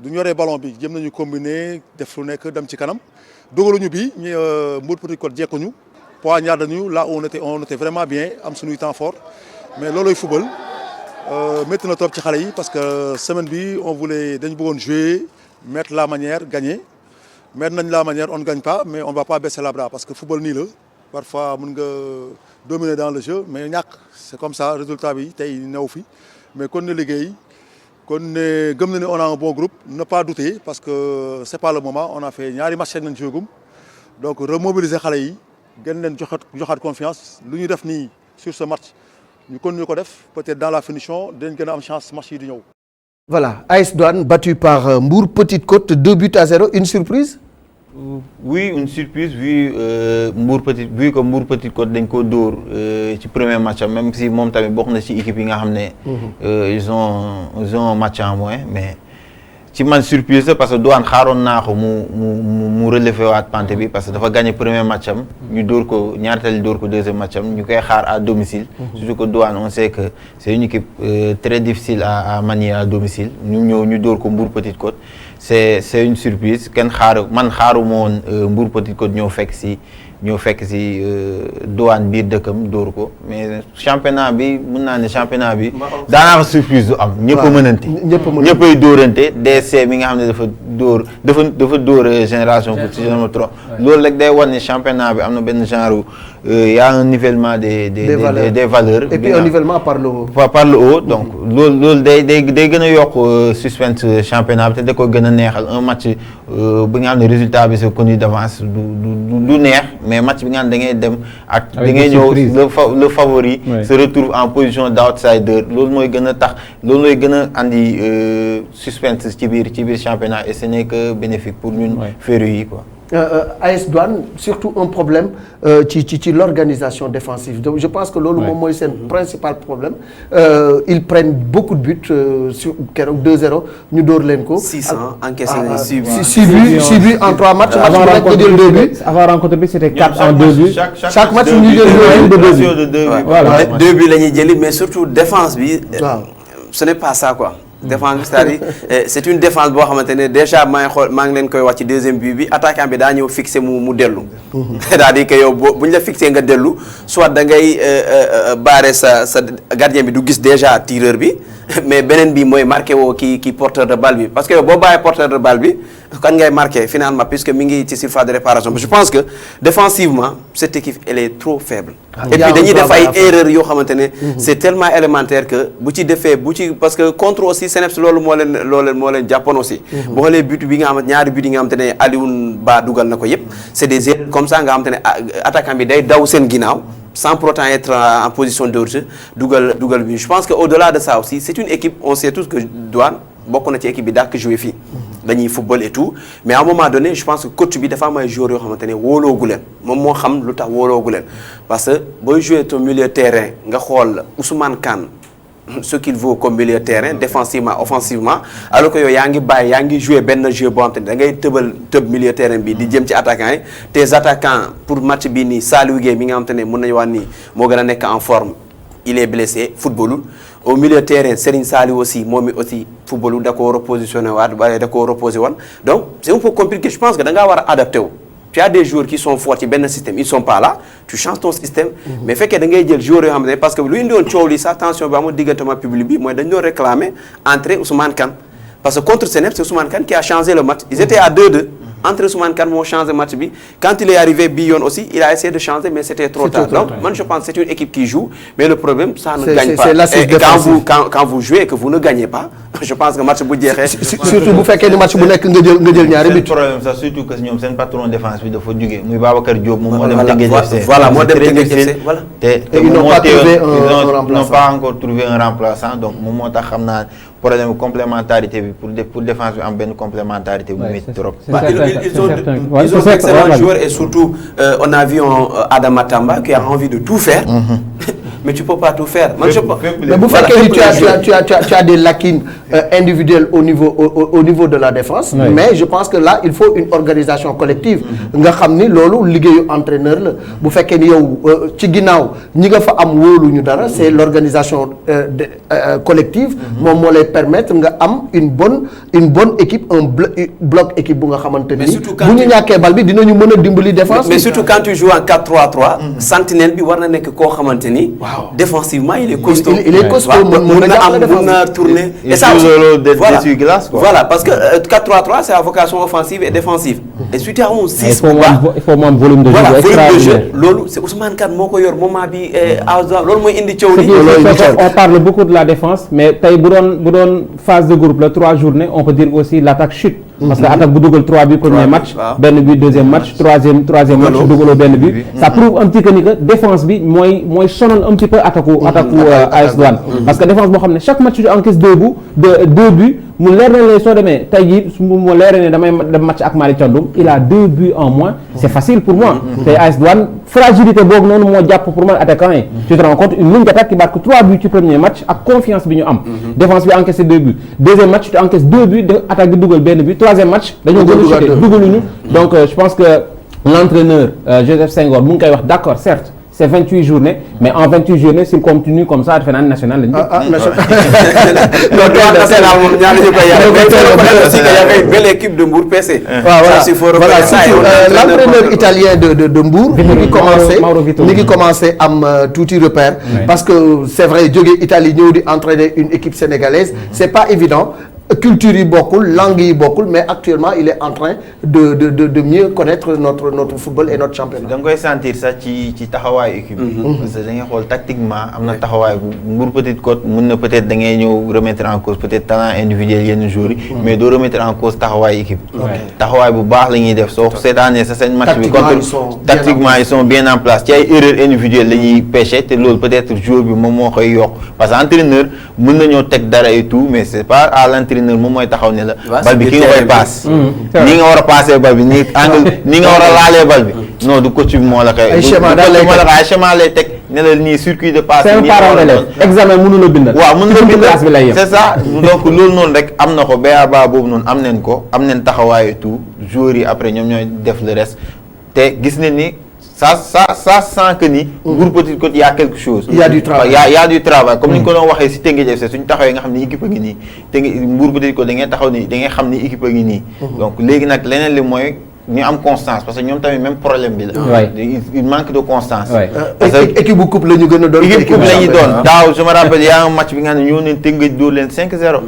duñu yoree ballon bi jëm nañu combiner def lu nekk dem ci kanam dogaluñu bi ñu Mbour Petite Côte jekkuñu poignard nañu là où on était vraiment bien am suñuy temps fort mais looloy football métti na trop ci xale yi parce que semaine bi on voulait dañu bëggoon jouer mettre la manière gagner mettre nañ la manière on ne gagne pas mais on va pas baisser la bras parce que football nii la parfois mën nga dominer dans le jeu mais ñàkk c'est comme ça résultat bi tey new fi mais kon ne liggéey kon ne gëm na ne on a un bon groupe ne pas douter parce que c'est pas le moment on a fait ñaari match nañ joué gum donc remobiliser xale yi gën leen joxaat confiance lu ñu def nii sur ce match ñu continuer ko def peut-être dans la finition dinañ gën a am chance match yi di ñëw. Voilà, AS Douanes battu par Mbour Petite Côte 2-0, une surprise? Oui, une surprise vu que Mbour Petite Côte dañ ko dóor ci premier match même si moom tamit bokk na ci équipe yi nga xam ne ils ont un match en moins mais ci man surprise la parce que Douane xaaroon naa ko mu relever waat pante bi parce que dafa gagné premier match am ñu dóor ko ñaari tali dóor ko deuxième match am ñu koy xaar à domicile surtout que Douane on sait que c'est une équipe très difficile à manier à domicile ñu ñëw ñu dóor ko Mbour Petite Côte c'est une surprise kenn man xaaruma woon Mbour Petite Côte ñoo fekk si Douane biir dëkkam dóor ko mais championnat bi mën naa ne championnat bi daanaka surprise du am ñëpp a mënante ñëppay dóorante DC mi nga xam ne dafa dóor génération foot si jamais trop loolu rek day wan ne championnat bi am na benn genre y a un nivellement des valeurs et puis un nivellement par le haut par le haut donc loolu day gën a yokk suspense championnat bi te da ko gën a neexal un match bi nga xam ne résultat bi c'est connu d'avance du neex mais match bi nga xam ne da ngay dem ak da ngay ñëw le favori se retrouve en position d'outsider loolu mooy gën a tax loolu mooy gën a andi suspense ci biir championnat et ce n'est que bénéfique pour ñun féru yi quoi. AS Douanes surtout un problème ci l'organisation défensive donc je pense que loolu moom mooy seen principal problème ils prennent beaucoup de buts sur keroog 2-0 ñu dóor leen ko. 6 encaissé nañ 6 buts en 3 matchs. avant rencontre bi c'était 4 en 2 buts. chaque match ñu jël 2 buts. voilà 2 buts la ñuy jëli mais surtout défense bi. ce n'est pas ça quoi. défense bi c'est-à-dire c'est une défense boo xamante ne déjà maa ngi leen koy wax ci deuxième but bi attaquant bi daa ñëw fixé mu dellu. c'est-à-dire que yow bu ñu la fixé nga dellu soit da ngay barrer sa gardien bi du gis déjà tireur bi mais beneen bi mooy marqué woo ki porteur de balle bi parce que yow boo bàyyee porteur de balle bi kan ngay marqué finalement puisque mi ngi ci surface de réparation je pense que défensivement cette équipe elle est trop faible. et puis dañuy def ay erreurs yoo xamante ne c'est tellement élémentaire que bu ci parce que contre aussi Seneps loolu moo leen jàppoon aussi boo xoolee but bi nga xamante ñaari but yi nga xamante ne Alioune Ba dugal na ko yëpp c'est des erreurs comme ça nga xamante ne attaquant bi day daw seen ginnaaw sans pour autant être en position de hors-jeu dugal bi je pense que au-delà de ça aussi c'est une équipe on sait tous que Douane bokk na ci équipe bi dàq jouer fii dañuy football et tout mais à un moment donné je pense que coach bi dafa am ay joueurs yoo xamante ne wóoloogu leen moom moo xam lu tax wóoloogu leen parce que booy jouer ton milieu terrain nga xool Ousmane Kane ce qu'il vaut comme milieu terrain défensivement offensivement alors que yow yaa ngi jouer benn jeu boo xam te ne da ngay tëb milieu terrain bi di jëm ci attaquants yi tes attaquants pour match bi nii Saliou Gueye mi nga xam te ne mën nañu wax nii moo gën a nekk en forme il est blessé footballul au milieu terrain Serigne Saliou aussi moom mi aussi footballul da koo repositionné waat wala da koo reposé woon donc c'est un peu compliqué je pense que da ngaa war a adapté wu tu as des joueurs qui sont forts ci benn système ils sont pas là tu changes ton système mais fekkee da ngay jël joueurs yoo xam ne parce que lu indi woon coow li sa tension bi amul diggantement public bi mooy dañu doon réclamer entrée Ousmane Kane parce que contre Seneb c'est Ousmane Kane qui a changé le match ils étaient à 2-2 entre Ousmane Kane moo changé match bi quand il est arrivé bi yoon aussi il a essayé de changer mais c'était trop tard donc man je pense que c'est une équipe qui joue mais le problème ça ne gagne pas et quand vous jouez et que vous ne gagnez pas je pense que match bu jeexee surtout bu fekkee ni match bu nekk nga jël ñaari but problème ça surtout que ñoom seen patron défense bi dafa jógee muy Babacar Diop moom moo dem Teungueth FC voilà moo dem Teungueth FC voilà te ils n'ont pas encore trouvé un remplaçant donc moom moo tax xam naa problème complémentarité bi pour défense bi am benn complémentarité bu métti trop. Ils ont d'excellents joueurs et surtout on a vu Adama Tamba qui a envie de tout faire. Mais tu peux pas tout faire. Moi, mais bu fekkee tu as des lacunes individuelles au niveau de la défense. Oui. Mais je pense que là il faut une organisation collective. nga xam ni loolu liggéeyu entraîneur la bu fekkee ni yow ci ginnaaw ñi nga fa am wóolu ñu dara c'est l'organisation collective. moom moo lay permettre nga am une bonne équipe un bloc équipe bu nga xamante ni. bu ñu ñàkkee bal bi dinañu mën a dimbali défense. mais surtout quand tu joues en 4-3-3. sentinelle bi war na nekk koo xamante ni. défensivement il est costaud. il est costaud mun na tourner. et ça voilà parce que 4-3-3 c'est à vocation offensive et défensive. et si tu as un 6 bu baax il faut mu am volume de jeu extraordinaire. loolu c'est Ousmane Kane moo ko yor moment bi loolu mooy indi coow li. on parle beaucoup de la défense mais tey bu doon phase de groupe la 3 journées on peut dire aussi l'attaque chute. parce que attaque bu dugal 3 buts premier match. benn but deuxième match troisième match dugaloo benn but. ça prouve un petit peu ni que défense bi mooy sonal un petit peu attaque AS Douanes. parce que défense boo xam ne chaque match tu encaisses 2 buts mu leer na leen soo demee tey jii mu leer ne damay dem match ak Malick Thiandoum il a 2 buts en moins c'est facile pour moi. tey AS Douanes fragilité boobu noonu moo jàpp pour man attaquant yi. tu te rends compte une ligne d'attaque qui marque 3 buts ci premier match ak confiance bi ñu am. défense bi encaissé 2 buts deuxième match tu encaisses 2 buts attaque bi dugal benn but troisième match dañoo gën a chuté dugaluñu donc je pense que l'entraîneur Joseph Senghor mu ngi koy wax d'accord certes c'est 28 journées mais en 28 journées s'il continue comme ça defe naa national lañu. national moom ñaar ñu koy yàq aussi qu'il y avait une belle équipe de Mbour PC. voilà surtout l'entraîneur italien de Mbour. mi ngi commencé am tuuti repère. parce que c'est vrai jóge Italie ñëw di entraîner une équipe sénégalaise c'est pas évident. culture yi bokkul langue yi bokkul mais actuellement il est en train de mieux connaître notre football et notre championnat. da nga koy sentir sax ci taxawaayu équipe bi. parce que da ngay xool tactiquement am na taxawaay bu Mbour Petite Côte mun na peut-être da ngay ñëw remettre en cause peut-être talent individuel yenn jours yi. mais doo remettre en cause taxawaayu équipe. taxawaay bu baax la ñuy def soo seetaanee sa seen match bi. tactiquement ils sont bien en place ci ay erreurs individuelles la ñuy pêcher te loolu peut-être joueur bi moom moo koy yokk parce que entraîneur mën nañoo teg dara et tout mais c'est pas à l'entraîneur moom mooy taxaw ne la bal bi ki nga koy passe nii nga war a passer bal bi nii angle nii nga war a laalee bal bi non du coach bi moo la koy ay schéma lay teg ne la nii circuit de passe c'est un parent d'élève examen mënu la bindal waaw mënu la bindal c'est ça donc loolu noonu rek am na ko ba boobu noonu am nañ ko am nañ taxawaay et tout joueurs yi après ñoom ñooy def le reste te gis nañ ni ça sent que ni. Mbour Petite Côte y a quelque chose. Il y a du travail y a du travail comme ni ñu ko doon waxee si Teungueth FC suñu taxawee nga xam ni équipe a ngi nii te Mbour Petite Côte da ngay taxaw ni da ngay xam ni équipe a ngi nii. donc léegi nag leneen li mooy ñu am constance parce que ñoom tamit même problème bi la. il manque de constance. parce que équipe bu coupe la ñu gën a doon. équipe coupe la ñu doon daaw je me rappelle y a un match bi nga xam ne ñoo leen Teungueth dóor leen 5-0.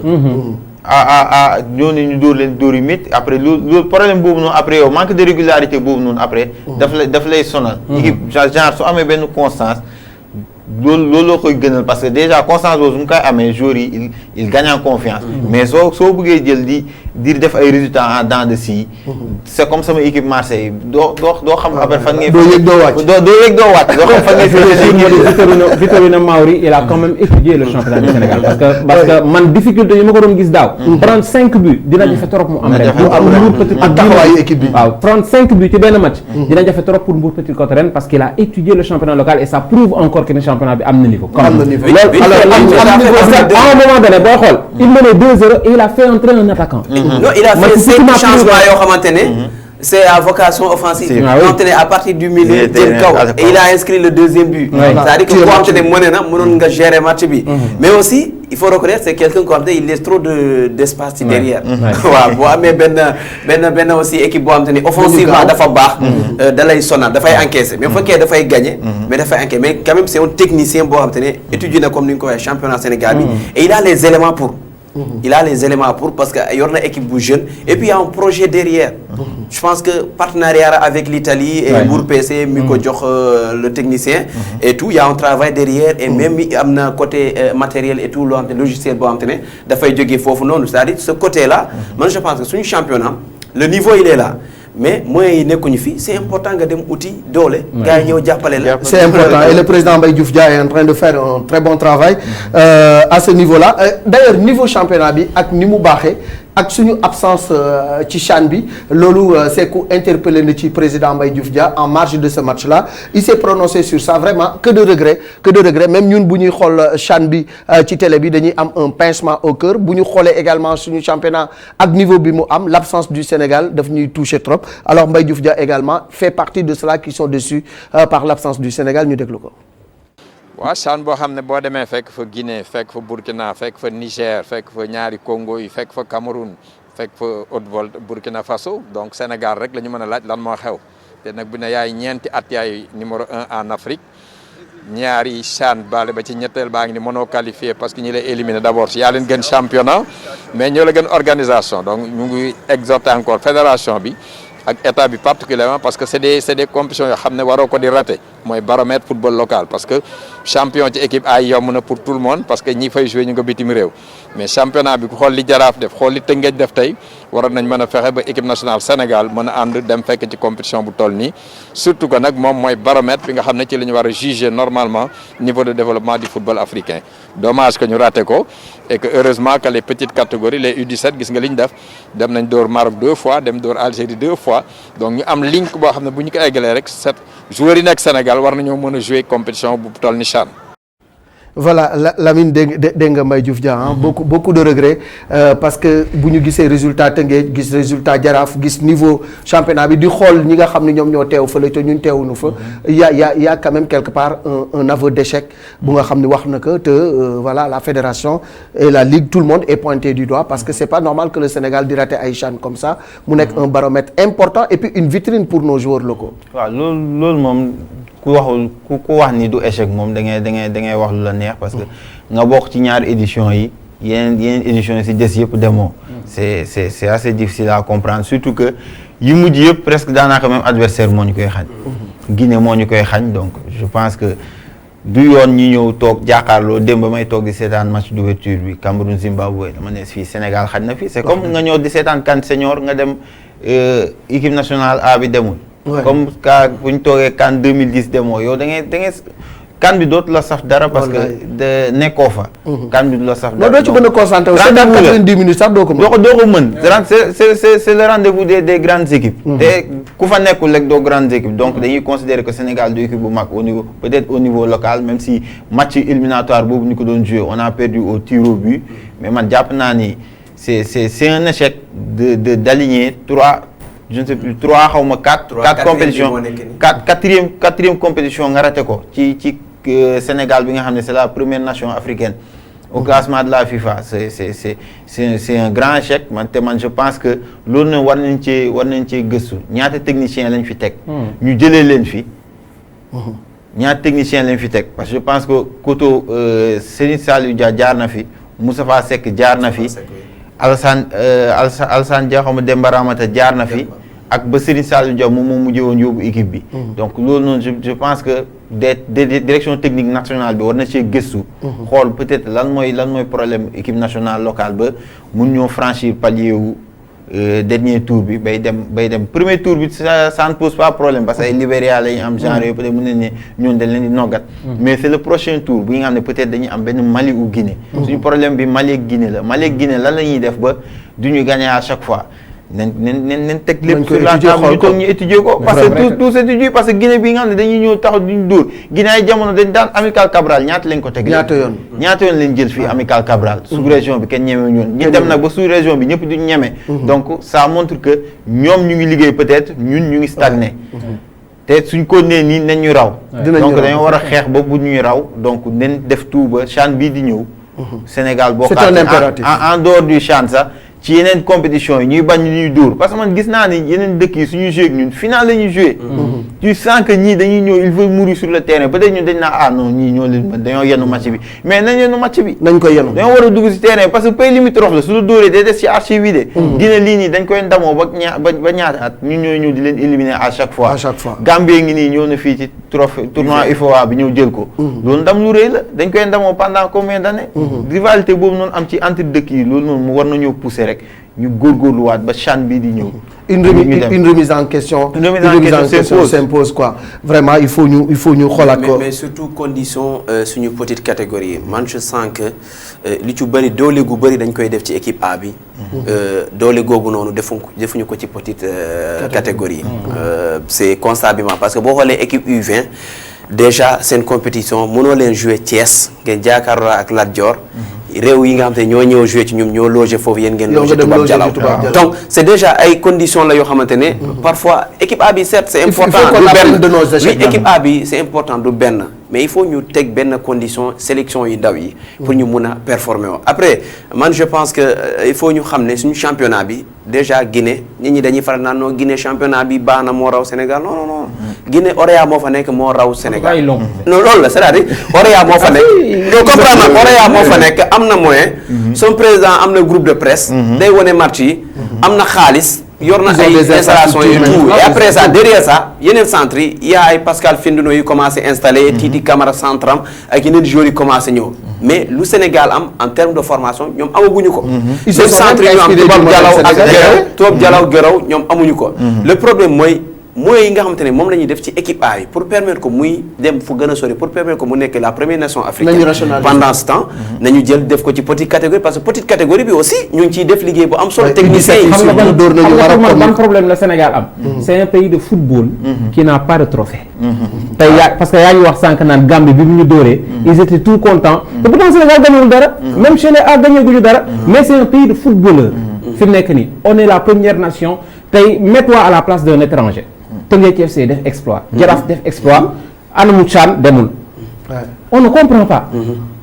ñoo ne ñu dóor leen dóor yu métti après loolu problème boobu noonu après yow manque de régularité boobu noonu après daf lay sonal équipe genre su amee benn constance loolu loo koy gënal parce que déjà constance boobu su mu koy amee joueurs yi il gagne en confiance. mais soo bëggee jël di def ay résultats en dents de scie. c'est comme sama équipe Marseille doo xam après fan ngay. doo yëg doo wàcc doo xam fan ngay. Vitorino Mauri il a quand même étudié le championnat du Sénégal parce que man difficulté yi ma ko doon gis daaw. 35 buts dina jafe trop mu am ren. ak taxawaayu équipe bi. waaw 35 buts ci benn match. dina jafe trop pour Mbour Petite Côte ren parce qu'il a étudié le championnat local et ça prouve encore que ne championnat bi am na niveau. am na niveau alors à un moment donné booy xool il menait 2-0 et il a fait entrer un attaquant. non il a fait 5 changements yoo xamante ne. c'est à vocation offensive. donc à partir du milieu jël kaw et il a inscrit le deuxième but. c'est-à-dire que koo xam te ne mëne na mënoon nga gérer match bi. mais aussi il faut reconnaître c'est quelqu'un koo xam te ne il laisse trop d'espace ci derrière. waaw boo amee benn aussi équipe boo xam te ne offensivement dafa baax. da lay sonal dafay encaisser mais bu fekkee dafay gagner. mais dafay encaisser mais quand même c'est un technicien boo xam te ne étudié na comme ni nga ko waxee championnat Sénégal bi et il a les éléments pour. Il a les éléments pour parce que yor na équipe bu jeune et puis il y a un projet derrière. Je pense que partenariat avec l'Italie et Mbour PC mi ko jox le technicien et tout il y a un travail derrière et même am na côté matériel et tout loo xam te logiciel boo xam te ne dafay jógee foofu noonu c'est-à-dire ce côté là man je pense que suñu championnat le niveau il est là mais moyens yi nekkuñu fi c'est important nga dem outil doole. gars yi ñëw jàppale la. c'est important et le président Mbaye Diouf Dia est en train de faire un très bon travail à ce niveau-là d'ailleurs niveau championnat bi ak ni mu baaxee ak suñu absence ci CHAN bi loolu c'est ku interpellé na ci président Mbaye Diouf Dia en marge de ce match-là il s'est prononcé sur ça vraiment que de regret même ñun bu ñuy xool CHAN bi ci télé bi dañuy am un pincement au cœur bu ñu xoolee également suñu championnat ak niveau bi mu am l'absence du Sénégal daf ñuy toucher trop alors Mbaye Diouf Dia également fait partie de ceux-là qui sont déçus par l'absence du Sénégal ñu déglu ko. waaw CHAN boo xam ne boo demee fekk fa Guinée fekk fa Burkina fekk fa Niger fekk fa ñaari Congo yi fekk fa Cameroun fekk fa Haute-Volta Burkina Faso donc Sénégal rek la ñu mën a laaj lan moo xew te nag bu ne yaay ñeenti at yaay numéro 1 en Afrique ñaari CHAN baale ba ci ñetteel baa ngi ni mënoo qualifié parce que ñi lay éliminé d'abord si yaa leen gën championnat mais ñoo la gën organisation donc ñu ngi exhorter encore fédération bi ak état bi particulièrement parce que c'est des compétitions yoo xam ne waroo ko di rater mooy baromètre football local parce que champion ci équipe ay yomb na pour tout le monde parce que ñi fay jouer ñu nga bitim réew mais championnat bi ku xool li Jaraaf def xool li Tëngéej def tey waroon nañ mën a fexe ba équipe nationale Sénégal mën a ànd dem fekk ci compétition bu toll nii surtout que nag moom mooy baromètre bi nga xam ne ci la ñu war a juger normalement niveau de développement du football africain dommage que ñu raté ko et que heureusement que les petites catégories les U17 gis nga li ñu def dem nañ door Maroc 2 fois dem door Algérie 2 fois donc ñu am link boo xam ne bu ñu ko eggalee rek set joueurs yi nekk Sénégal war nañoo mën a jouer compétition bu toll ni CHAN. Voilà Lamine dégg nga Mbaye Diouf Dia beaucoup de regrets parce que bu ñu gisee résultat Tëngéej gis résultat Jaraaf gis niveau championnat bi di xool ñi nga xam ne ñoom ñoo teew fële te ñun teewuñu fa y a quand même quelque part un aveu d'échec bu nga xam ne wax na ko te voilà la fédération et la ligue tout le monde est pointé du doigt parce que c'est pas normal que le Sénégal di rater ay CHAN comme ça mu nekk un baromètre important et puis une vitrine pour nos joueurs locaux. waaw loolu moom. ku wax ni du échec moom da ngay wax lu la neex parce que nga bokk ci ñaari éditions yi yeneen éditions yi si des yëpp demoo c'est assez difficile à comprendre surtout que yi mujj yëpp presque daanaka même adversaire moo ñu koy xañ Guinée moo ñu koy xañ donc je pense que du yoon ñu ñëw toog jàkkaarloo démb ba may toog di seetaan match d'ouverture bi Cameroun Zimbabwe dama ne fii Sénégal xañ na fii c'est comme nga ñëw di seetaan CAN senior nga dem équipe nationale A bi demul comme ka bu ñu toogee CAN 2010 demoo yow da ngay CAN bi dootu la saf dara parce que de nekkoo fa CAN bi du la saf dara doo ci mën a concentré wu 90 minutes sax doo ko mën c'est le rendez-vous des grandes équipes te ku fa nekkul rek doo grandes équipes donc dañuy considérer que Sénégal du équipe bu mag au niveau peut-être au niveau local même si match éliminatoire boobu ñu ko doon jouer on a perdu au tir au but mais man jàpp naa ni c'est un échec d'aligner je ne sais plus 3 xaw ma 4 compétitions quatrième compétition nga raté ko ci Sénégal bi nga xam ne c'est la première nation africaine au classement de la FIFA c'est un grand échec man je pense que loolu na war nañ cee gëstu ñaata technicien lañ fi teg ñu jëlee leen fi ñaata technicien lañ fi teg parce que je pense que Koto Serigne Saliou Dia jaar na fi Moustapha Seck jaar na fi Alassane Dia xawma Demba Ramata jaar na fi ak ba Serigne Saliou Dia moom moo mujjee woon yóbbu équipe bi donc loolu noonu je pense que direction technique nationale bi war na cee gëstu. xool peut-être lan mooy problème équipe nationale locale ba mun ñoo franchir palier wu dernier tour bi bay dem premier tour bi ça ne pose pas problème parce que ay Libéria la ñu am genre yooyu peut-être mën nañ ne ñoon dañ leen di noggat. mais c'est le prochain tour bi nga xam ne peut-être dañuy am benn Mali ou Guinée. suñu problème bi Mali ak Guinée la Mali ak Guinée lan la ñuy def ba du ñu gagner à chaque fois. nañ teg lépp sur la table ñu toog ñu étudier ko parce que tout s'étudie parce que Guinée bi nga xam ne dañuy ñëw taxaw duñu dóor Guinée ay jamono dañ daan Amical Cabral ñaata lañ ko teg ñaata yoon lañ jël fii Amical Cabral sous région bi kenn ñeme ñoon ñu dem nag ba sous région bi ñëpp duñ ñeme donc ça montre que ñoom ñu ngi liggéey peut-être ñun ñu ngi stagné te suñ ko nee nii nañ ñu raw donc dañoo war a xeex ba bu ñuy raw donc nañ def tout ba CHAN bii di ñëw Sénégal boo en dehors du CHAN sax ci yeneen compétition yi ñuy bañ ñuy dóor parce que man gis naa ni yeneen dëkk yi suñuy joué ak ñun final la ñuy joué. tu sens que ñii dañuy ñëw il faut mourir sur le terrain peut-être ñun dañ naa non ñii ñoo leen mën dañoo yenu match bi mais nañ yenu match bi. nañ ko yenu dañoo war a dugg si terrain parce que pays limitrophe la su la dóoree day des ci archive yi de. dina lii nii dañ koy ndamoo ba ñaata at ñun ñooy ñëw di leen éliminer à chaque fois. à chaque fois Gambie ngi nii ñëw na fii ci trophée tournoi UFOA bi ñëw jël ko. loolu ndam lu rëy la dañ koy ndamoo pendant combien d'années. rivalité boobu noonu am ci entre dëkk yi loolu noonu mu war na ñëw pousser rek. ñu góorgóorluwaat ba CHAN bii di ñëw. une remise en question. une remise en question s'impose quoi. vraiment il faut ñu xoolaat ko. mais surtout condition suñu petite catégorie man je sens que li ci bëri doole gu bëri dañ koy def ci équipe A bi. doole googu noonu defuñu ko ci petite catégorie. c'est constat bi ma parce que boo xoolee équipe U20 déjà seen compétition mënoo leen jouer Thiès ngeen jàkkaarloo ak Lat Dior. réew yi nga xam te ñoo ñëw joué ci ñoom ñoo logé foofu yéen ngeen logé Toubab Dialaw donc c'est déjà ay conditions la yoo xamante ne parfois équipe A bi certes c'est important du benn oui équipe A bi c'est important du benn mais il faut ñu teg benn condition sélection yu ndaw yi pour ñu mun a performer woo après man je pense que il faut ñu xam ne suñu championnat bi déjà Guinée nit ñi dañuy faral naan non Guinée championnat bi baax na moo raw Sénégal non Guinée Orea moo fa nekk moo raw Sénégal non loolu la c'est-à-dire Orea moo fa nekk yow comprendre na Orea moo fa nekk am na moyen son président am na groupe de presse day wone match yi am na xaalis yor na ay installation et tout et après ça derrière ça yeneen centre yi y a ay Pascal Findouno yu commencé installé Titi Camara centram ak yeneen joueurs yi commencé ñëw mais lu Sénégal am en termes de formation ñoom amaguñu ko même centre yi ñu am Toubab Dialaw Guéraw ñoom amuñu ko le problème mooy yi nga xamante ne moom la ñuy def ci équipe A yi pour permettre ko muy dem fu gën a sori pour permettre ko mu nekk la première nation africaine pendant ce temps nañu jël def ko ci petite catégorie parce que petite catégorie bi aussi ñu ngi ciy def liggéey bu am solo technicien yi xam nga ban problème la Sénégal am c'est un pays de football qui n'a pas de trophée tey parce que yaa ngi wax sànq naan Gambie bi mu ñu dóoree ils étaient tout contents te pourtant Sénégal gagnewul dara même chez les A gagné guñu dara mais c'est un pays de footballeur fi mu nekk nii on est la première nation tey mets-toi à la place d'un étranger Teungueth FC def exploit Jaraaf def exploit anamu CHAN demul on ne comprend pas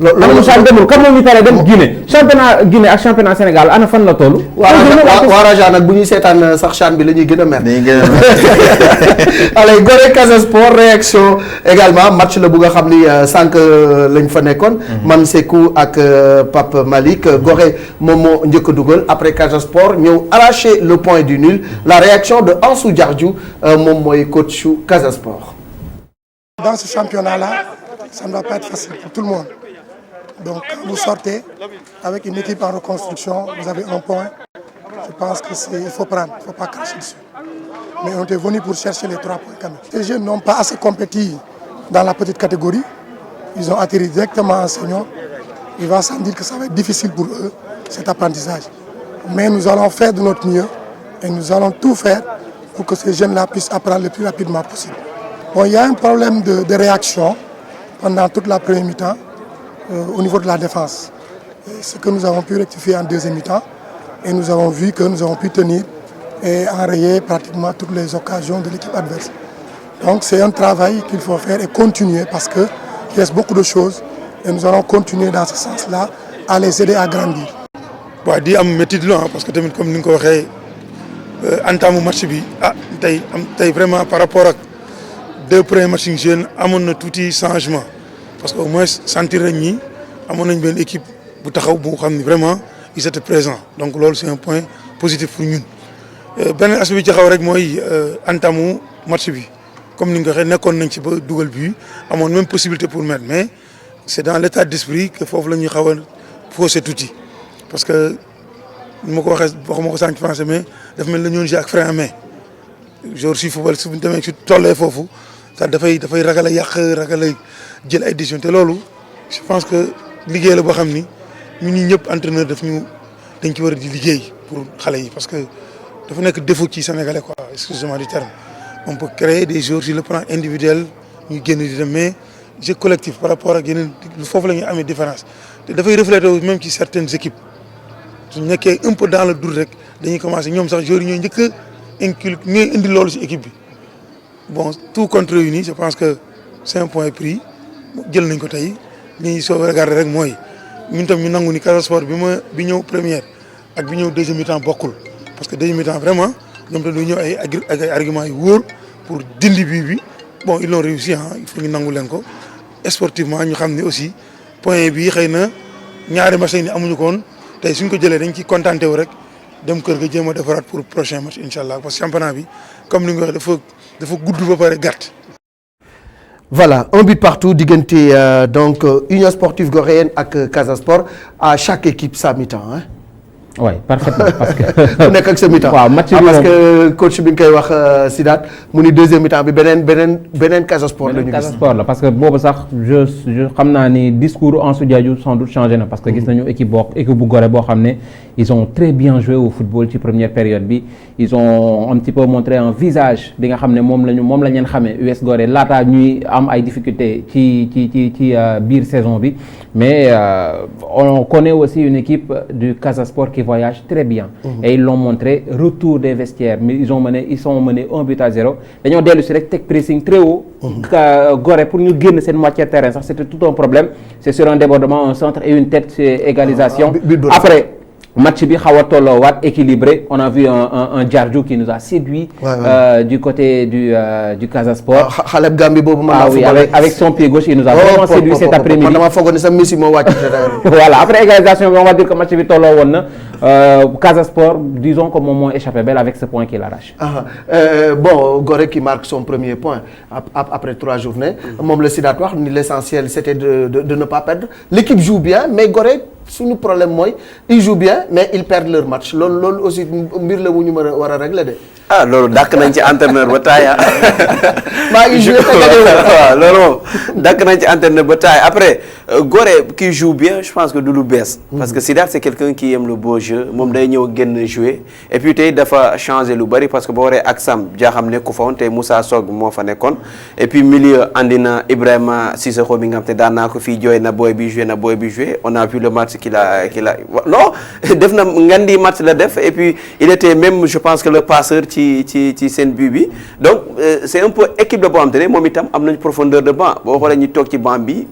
anamu CHAN demul kam moo ñu tere dem Guinée championnat Guinée ak championnat Sénégal ana fan la toll waa Raja nag bu ñuy seetaan sax CHAN bi la ñuy gën a mer allez Gorée Casa Sport réaction également match la bu nga xam ni sànq lañ fa nekkoon man Sekou ak Pape Malick Gorée moom moo njëkk a dugal après Casa Sport ñëw arracher le point du nul la réaction de Ansou Diardiou moom mooy coach Casa Sport. Dans ce championnat-là, ça ne va pas être facile pour tout le monde. Donc, quand vous sortez avec une équipe en reconstruction, vous avez un point. Je pense qu'il faut prendre, il ne faut pas cracher dessus. Mais on est venu pour chercher les 3 points quand même. Ces jeunes n'ont pas assez compétit dans la petite catégorie. Ils ont atterri directement en senior. Il va sans dire que ça va être difficile pour eux, cet apprentissage. Mais nous allons faire de notre mieux et nous allons tout faire pour que ces jeunes-là puissent apprendre le plus rapidement possible. Bon, il y a un problème de réaction pendant toute la première mi-temps au niveau de la défense. Ce que nous avons pu rectifier en deuxième mi-temps et nous avons vu que nous avons pu tenir et enrayer pratiquement toutes les occasions de l'équipe adverse. Donc c'est un travail qu'il faut faire et continuer parce qu'il reste beaucoup de choses et nous allons continuer dans ce sens-là à les aider à grandir. Bon, di am métit la parce que tamit comme ni nga ko waxee entamu match bi tey vraiment par rapport ak 2 premiers matchs yi jeunes amoon na tuuti changement parce que au moins sentir nañ ni amoon nañ benn équipe bu taxaw bu xam ni vraiment ils étaient présents donc loolu c'est un point positif pour ñun. benn aspect bi ci xaw rek mooy entamu match bi comme ni nga ko waxee nekkoon nañ ci ba dugal bi amoon même possibilité pour mettre mais c'est dans l'état d'esprit que foofu la ñuy xaw a faussé tuuti parce que ni ma ko waxee waxuma ko sànq français mais dafa mel ni ñoon jouer ak frein à main jour si football su demee ci tollee foofu sax dafay ragal a yàq ragal a jël ay décisions te loolu je pense que liggéey la boo xam ni ñun ñi ñëpp entraîneur dañ ci war a di liggéey pour xale yi parce que dafa nekk défaut ci sénégalais quoi excusez-moi du terme on peut créer des joueurs sur le plan individuel ñu génn di dem mais jeu collectif par rapport ak yeneen foofu la ñuy amee différence te dafay refléter même ci certaines équipes suñu nekkee un peu dans le doute rek dañuy commencer ñoom sax joueurs yi ñooy njëkk a inculquer ñooy indi loolu ci équipe bi bon tout compte réuni je pense que c'est un point pris jël nañ ko tey li ñuy soo regarder rek mooy ñun tam ñu nangu ni Casa Sport bi ñëw première ak bi ñëw deuxième mi-temps bokkul parce que deuxième mi-temps vraiment ñoom tam du ñëw ay arguments yu wóor pour dindi bi bon ils l'ont réussi il faut ñu nangu leen ko sportivement ñu xam ne aussi point bi xëy na ñaari match ni amuñu ko woon tey suñ ko jëlee dañ ciy contenté wu rek dem kër ga jéem a defaraat pour prochain match incha allah parce que championnat bi comme ni nga waxee dafa gudd ba pare gàtt. Voilà, un but partout diggante donc Union Sportive Goréenne ak Casa Sport à chaque équipe sa mi-temps hein. Oui, parfaitement parce que ku nekk ak sa mi-temps. waaw match parce que coach bi nga koy wax Sidaat mu ni deuxième mi-temps bi beneen Casa Sport la ñu gis. Casa Sport la parce que boobu sax je xam naa ni discours Ansou Diadio sans doute changé na parce que gis nañu équipe bu Gorée boo xam ne ils ont très bien joué au football ci première période bi ils ont un petit peu montré un visage bi nga xam ne moom la ñu xamee US Gorée laata ñuy am ay difficultés ci biir saison bi mais on connaît aussi une équipe du Casa Sport qui voyage très bien. Et ils l'ont montré, retour des vestiaires, mais ils sont menés 1-0. Dañoo dellu si rek teg pressing très haut. Gorée pour ñu génn seen moitié terrain sax c'était tout un problème. C'est sur un débordement, un centre et une tête, c'est égalisation. Après match bi xaw a tolloowaat équilibré, on a vu un Diardiou qui nous a séduit du côté du Casa Sport. Xaleb Gambie boobu oui, avec son pied gauche, il nous a vraiment séduit cet après-midi. Man dama foogoon ne sa Messi moo wàcc. Voilà, après égalisation bi on va dire que match bi tolloo woon na. Casa Sport, disons que moom moo échappé belle avec ce point qu'il arrache. Bon, Gorée qui marque son premier point après 3 journées. Moom la Sidaat wax ni l'essentiel c'était de ne pas perdre. L'équipe joue bien, mais Gorée suñu problème mooy ils jouent bien mais ils perdent leur match loolu aussi mbir la mu ñu mën a war a régler de. ah loolu dàkk nañ ci entraîneur ba taay maa ngi joué waaw loolu moom dàkk nañ ci entraîneur ba taay après Gorée qui joue bien je pense que du lu bees. parce que Sidaat c'est quelqu'un qui aime le beau jeu moom day ñëw génn jouer et puis tey dafa changer lu bari parce que boo waree ak Sam Diakham nekku fa woon tey Moussa Sock moo fa nekkoon et puis milieu andi na Ibrahima Cissokho mi nga xam te daan naa ko fii jooy na booy bi joué on a vu le match qu'il a non def na ngandi match la def et puis il était même je pense que le passeur ci seen but bi donc c'est un peu équipe de boo xam te ne moom itam am nañ profondeur de banc boo xoolee ñu toog ci banc bi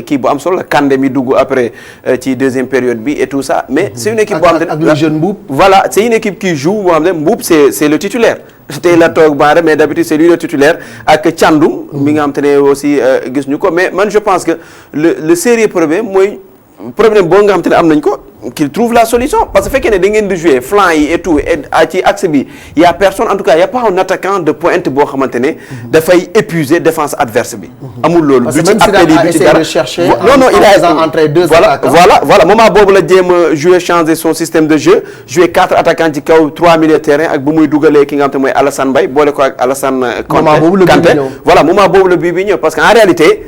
kii bu am solo la Kandé mi dugg après ci deuxième période bi et tout ça mais c'est une équipe boo xam te ne ak le jeune Mboup voilà c'est une équipe qui joue boo xam ne Mboup c'est le titulaire tey la toog baare mais d'habitude c'est lui le titulaire ak Thiandoum mi nga xam te ne aussi gis ñu ko mais man je pense que le sérieux problème mooy problème boo nga xam te ne am nañ ko qu'il trouve la solution parce que fekkee ne da ngeen di jouer flanc yi et tout et ci axe bi y a personne en tout cas y a pas un attaquant de pointe boo xamante ne dafay épuiser défense adverse bi amul loolu du ci appel yi du ci dara non il a entre deux attaquants voilà moment boobu la jéem a jouer changer son système de jeu jouer 4 attaquants ci kaw 3 milieux de terrain ak bu muy dugalee ki nga xam te mooy Alassane Mbaye boole ko ak Alassane Kanté voilà moment boobu la bii bi ñëw parce que en réalité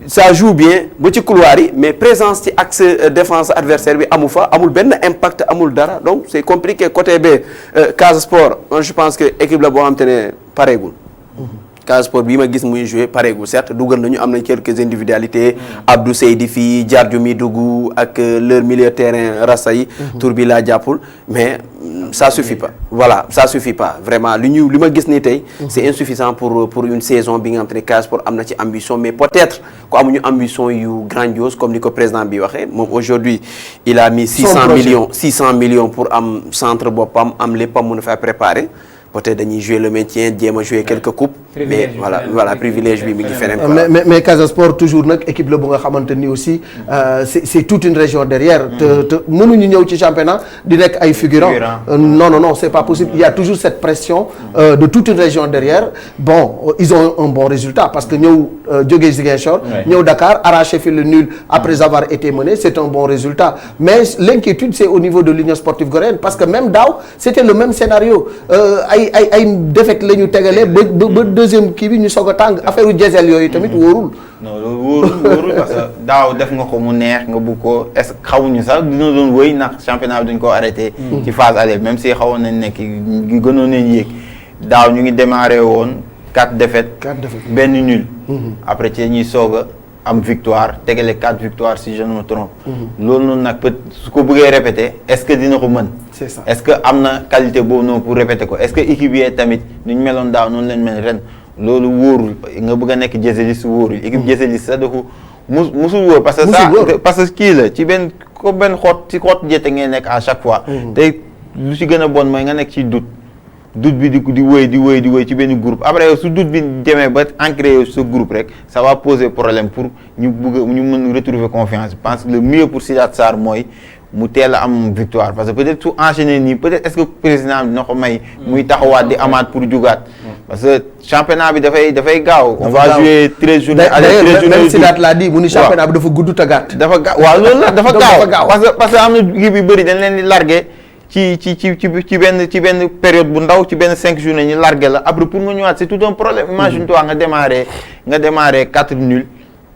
ça joue bien ba ci couloir yi mais présence ci axe défense adversaire bi amu fa amul benn impact amul dara donc c'est compliqué côté B Casa Sport je pense que équipe la boo xam te ne pareegul Casa Sport bii ma gis muy joué pareegul certes dugal nañu am nañ quelques individualités Abdou Seydi fii Diardiou mi dugg ak leur milieu terrain rasta yi tour bi laa jàppul mais ça suffit pas voilà ça suffit pas vraiment li ma gis nii tey c'est insuffisant pour une saison bi nga xam te ne Casa Sport am na ci ambition mais peut-être ko amuñu ambition yu grandiose comme ni ko président bi waxee moom aujourd'hui il a mis 600 millions pour am centre boppam am léppam mën a faire préparer peut-être dañuy jouer le maintien jéem a jouer quelques coupes. mais voilà privilège bi mi ngi feneen quoi. mais Casa Sport toujours nag équipe la bu nga xamante ni aussi c'est toute une région derrière. te mënuñu ñëw ci championnat di nekk ay figurants. non c'est pas possible il y a toujours cette pression de toute une région derrière bon ils ont un bon résultat parce que ñëw jógee Ziguinchor. ñëw Dakar arraché fi le nul après avoir été mené c'est un bon résultat mais l'inquiétude c'est au niveau de l'Union sportive goréenne parce que même daaw c'était le même scénario ay défaite la ñu tegalee ba deuxième kii bi ñu soog a tàng affaire u diesel yooyu tamit wóorul. non loolu wóorul parce que daaw def nga ko mu neex nga bëgg ko est-ce que xawuñu sax dina doon wëy ndax championnat bi duñ ko arrêté. ci phase aller même si xawoon nañ nekk gënoon nañ yéeg daaw ñu ngi démarré woon 4 défaites. benn nul. après ci ñuy soog a am victoire tegale 4 victoires si je ne me trompe. loolu noonu nag peut su ko bëggee répéter est-ce que dina ko mën. c'est ça est-ce que am na qualité boobu noonu pour répéter ko est-ce que équipe yi tamit ni ñu meloon daaw noonu leen mel ren loolu wóorul nga bëgg a nekk Jésélis wóorul. équipe Jésélis sax dafa musul wóor parce que ça parce que kii la ci benn ci xoot jette ngeen nekk à chaque fois. te lu ci gën a bon mooy nga nekk ci doute bi di wéy ci benn groupe après su doute bi demee ba ancré ce groupe rek ça va poser problème pour ñu mën retrouver confiance je pense que le mieux pour Sidath Sarr mooy mu teel a am victoire parce que peut-être su enchaîner nii peut-être est-ce que président dina ko may muy taxawaat di amaat pour jugaat parce que championnat bi dafay gaaw on va jouer 13 journées même Sidath l'a dit mu ni championnat bi dafa gudd te gàtt dafa gaaw waaw loolu la dafa gaaw parce que am na équipe yu bëri dañ leen di larguer ci benn période bu ndaw ci benn 5 journées ñu largué la après pour nga ñëwaat c'est tout un problème imagine toi nga démarré 4 nuls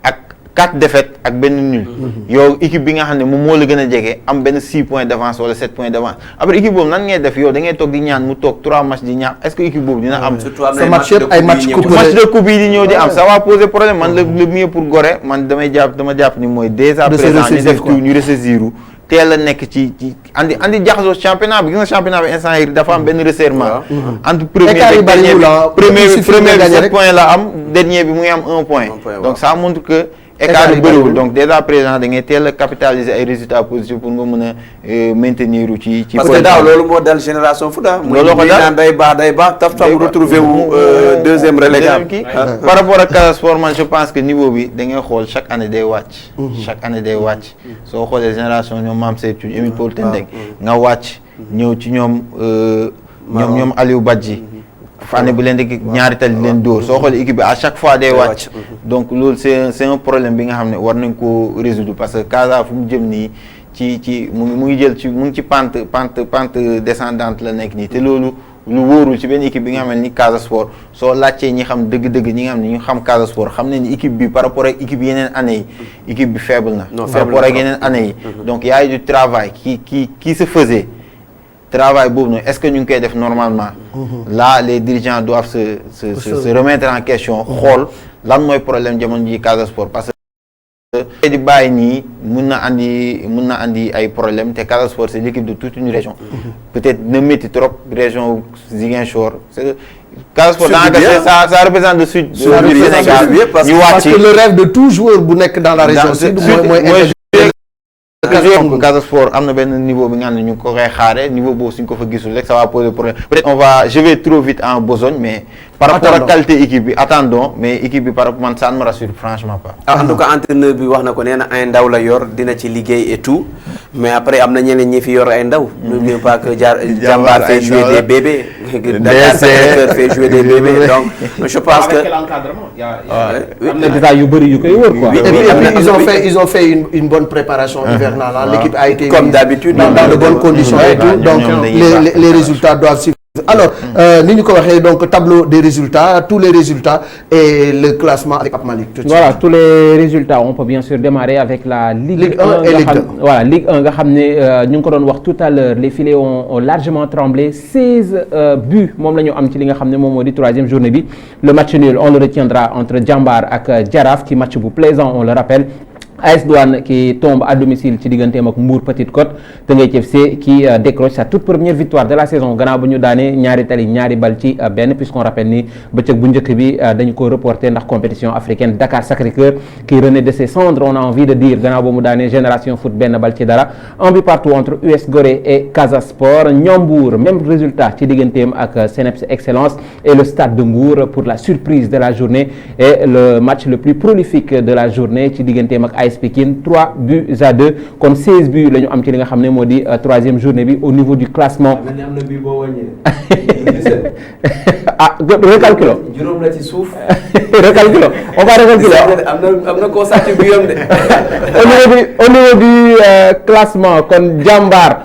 ak 4 défaites ak benn nul yow équipe bi nga xam ne moom moo la gën a jege am benn 6 points d'avance wala 7 points d'avance après équipe boobu nan ngay def yow da ngay toog di ñaan mu toog 3 matchs di ñaan est-ce que équipe boobu dina am match de coupe yi di ñëw di am ça va poser problème man le mieux pour Gorée man dama jàpp ni mooy dès à présent ñu def tout ñu ressaisir teel a nekk ci andi jaxasoo championnat bi gis nga championnat bi instant yi dafa am benn resserrement entre premier bi 7 points la am dernier bi mu ngi am 1 point donc ça montre que écart yi bëriwul donc dès à présent da ngay teel a capitaliser ay résultats positifs pour nga mën a maintenir ci parce que daaw loolu moo dal génération foot loolu ko dal day baax taf tam retrouver wu deuxième relégable par rapport ak Casa Sport man je pense que niveau bi da ngay xool chaque année day wàcc soo xoolee génération ñoom Mame Seytou Émile Paul Tendeng nga wàcc ñëw ci ñoom Aliou Badji année bu leen di ñaari tali leen dóor soo xoolee équipe bi à chaque fois day wàcc donc loolu c'est un problème bi nga xam ne war nañ ko résoudre parce que Casa fu mu jëm nii mu ngi ci pente descendante la nekk nii te loolu lu wóorul ci benn équipe bi nga xam ne ni Casa Sport soo laajtee ñi xam dëgg-dëgg ñi nga xam ne ñu xam Casa Sport xam ne ni équipe bi par rapport ak équipe yeneen année yi équipe bi faible na par rapport ak yeneen année yi donc y a eu du travail qui se faisait travail boobu noonu est-ce que ñu ngi koy def normalement là les dirigeants doivent se remettre en question xool lan mooy problème jamono ji Casa Sport parce que di bàyyi nii mun na andi ay problème te Casa Sport c'est l'équipe de toute une région peut-être na métti trop région Ziguinchor c'est Casa Sport ça représente le sud du Sénégal ñu parce que le rêve de tout joueur bu nekk dans la région sud mooy Casa Sport am na benn niveau bi nga xam ne ñu ngi ko koy xaare niveau boobu suñ ko fa gisul rek ça va poser problème peut-être je vais trop vite en besogne mais par rapport ak qualité équipe bi attendons mais équipe bi par rapport man ça ne me rassure franchement pas en tout cas entraîneur bi wax na ko nee na ay ndaw la yor dina ci liggéey et tout mais après am na ñeneen ñi fi yor ay ndaw n'oubliez pas que Jambar fait jouer des bébés Dakar Sacré-Cœur fait jouer des bébés donc je pense que am na détail yu bëri yu koy wër quoi et puis ils ont fait une bonne préparation hivernale l'équipe a été comme d'habitude dans de bonnes conditions et tout donc les résultats doivent suivre alors ni ñu ko waxee donc tableau des résultats tous les résultats et le classement avec Pape Malick. Voilà tous les résultats on peut bien sûr démarrer avec la Ligue 1 et Ligue 2 voilà Ligue 1 nga xam ne ñu ngi ko doon wax tout à l'heure les filets ont largement tremblé 16 buts moom la ñu am ci li nga xam ne moom moo di troisième journée bi le match nul on le retiendra entre Jambar ak Jaraaf ci match bu plaisant on le rappelle AS Douane qui tombe à domicile ci digganteem ak Mbour Petite Côte, Teungueth FC qui décroche sa toute première victoire de la saison gannaaw ba ñu daane ñaari tali ñaari bal ci benn, puisqu'on rappelle ni bëccëg bu njëkk bi dañu ko reporté ndax compétition africaine. Dakar Sacré-Cœur qui renaît de ses cendres, on a envie de dire, gannaaw ba mu daane Génération Foot benn bal ci dara. Un but partout entre US Gorée et Casa Sport. Mbour même résultat ci digganteem ak CNEPS Excellence, et le Stade de Mbour pour la surprise de la journée et le match le plus prolifique de la journée ci digganteem ak AS Pikine, 3-2, kon 16 buts la ñu am ci li nga xam ne moo di troisième journée bi au niveau du classement. Ah, recalculons. juróom la ci suuf. Recalculons, on va recalculer. am na koo sàcc bu yom de. Au niveau du classement, kon Jambar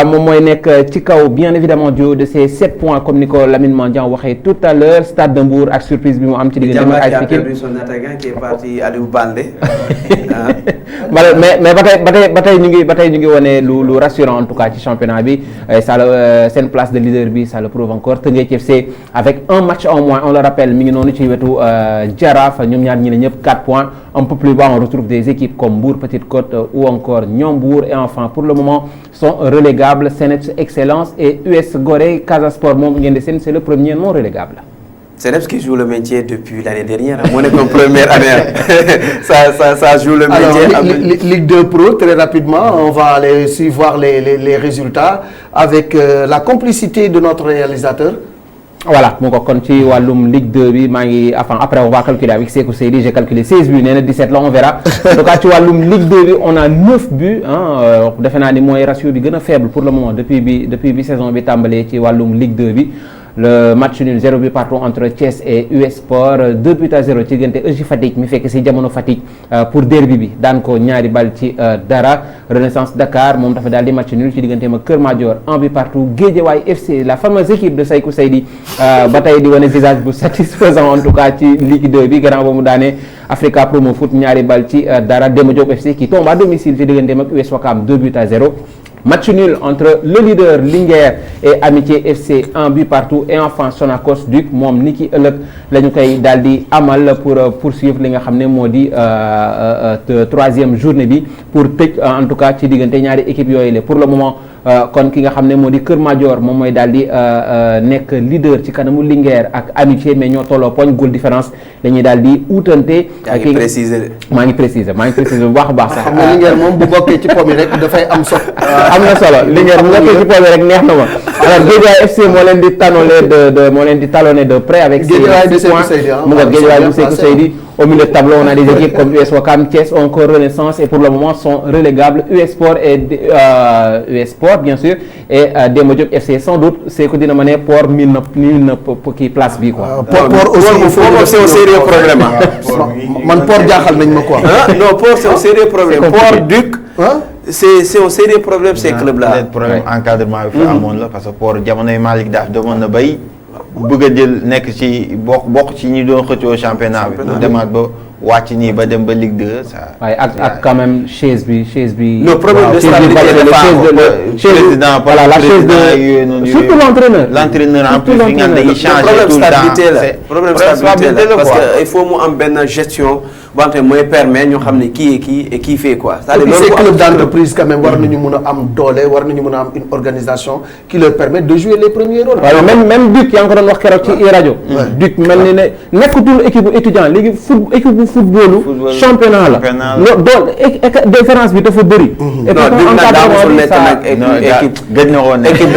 moom mooy nekk ci kaw, bien évidemment du haut de ces 7 points comme ni ko Lamine Mandiang waxee tout à l'heure. Stade de Mbour ak surprise bi mu am ci diggante ak AS Pikine. Jambar son attaquant qui est parti Aliou Bandé. mais ba tey ñu ngi wane lu rassurant en tout cas ci championnat bi. Ça seen place de leader bi ça le prouve encore. Teungueth FC avec un match en moins, on le rappelle, mi ngi noonu ci wetu Jaraaf, ñoom ñaar ñi la ñëpp 4 points. Un peu plus bas on retrouve des équipes comme Mbour Petite Côte ou encore Niombour, et enfin pour le moment sont relégables CNEPS Excellence et US Gorée. Casa Sport moom ngeen di seen, c'est le premier non relégable. CNEPS qui joue le maintien depuis l'année dernière. Moi, on est en première année. ça joue le maintien. Alors, Ligue 2 Pro, très rapidement, on va aller suivre les résultats avec la complicité de notre réalisateur. Voilà, mu ko kon ci wàllum Ligue 2 bi maa ngi après on va calculer avec Sékou Seydi, j'ai calculé 16 buts, nee na 17 là on verra. En tout cas ci wàllum Ligue 2 bi on a 9 buts defe naa ni mooy ratio bi gën a faible pour le moment depuis bi saison bi tàmbalee ci wàllum Ligue 2 bi. Le match nul 0 but partout entre Thiès et US Sport, 2-0 ci diggante EJ Fatick mi fekk si jamono Fatick pour derby bi daan ko ñaari bal ci dara. Renaissance Dakar moom dafa daal di match nul ci digganteem ak Kër Madior, 1 but partout. Guédiawaye FC, la fameuse équipe de Sékou Seydi, ba tey di wane visage bu satisfaisant en tout cas ci Ligue 2 bi gannaaw ba mu daane Africa Promo Foot ñaari bal ci dara. Demba Diop FC qui tombe à domicile ci digganteem ak US Ouakam, 2-0. Match nul entre le leader Linguère et Amitié FC, 1 but partout. Et enfin Sonacos Duc moom ni ki ëllëg la ñu koy daal di amal pour poursuivre li nga xam ne moo di troisième journée bi pour tëj en tout cas ci diggante ñaari équipe yooyu la pour le moment. Kon ki nga xam ne moo di Kër Madior moom mooy daal di nekk leader ci kanamu Linguère ak Amitié, mais ñoo tolloo poñ, goal différence la ñuy daal di utante. maa ngi préciser bu baax a baax sax. xam nga Linguère moom bu bokkee ci pomme yi rek dafay am solo. am na solo Linguère bu bokkee ci pomme yi rek neex na ma. Alors Guédiawaye FC moo leen di talonner de près avec. Guédiawaye de Sékou Seydi mu nga Guédiawaye de Sékou Seydi. Au milieu de tableau, on a des équipes comme US Ouakam, Thiès, encore Renaissance, et pour le moment sont relégables US Sport et US Sport bien sûr, et Demba Diop FC sans doute. C'est que dina ma ne Port mil na kii place bi quoi. Port aussi c'est un sérieux problème. man Port jaaxal nañ ma quoi. Non, Port c'est un sérieux problème. Port Duc. C'est un sérieux problème ces clubs là. peut-être problème encadrement bi fi amoon la parce que Port jamonoy Malick Daaf demoon na bay bëgg a jël nekk ci bokk ci ñi doon xëccoo championnat bi. mu demaat ba wàcc nii ba dem ba Ligue 2 ça. waaye ak quand même chaise bi. le problème de stabilité voilà la chaise de surtout l'entraîneur en plus fi nga dañuy changer tout le temps. problème stabilité la parce que il faut mu am benn gestion boo xam te mooy permettre ñu xam ne kii et kii fait quoi. c'est-à-dire ces clubs d'entreprise quand même war nañu mën a am doole, war nañu mën a am une organisation qui leur permet de jouer les premiers rôles. waaw même Duc yaa ngi ko doon wax keroog ci rajo. Duc mel ni ne nekkatul équipe bu étudiant léegi équipe bu footballu championnat la. doon différence bi dafa bëri. et puis encadrement bi ça gëj na woon équipe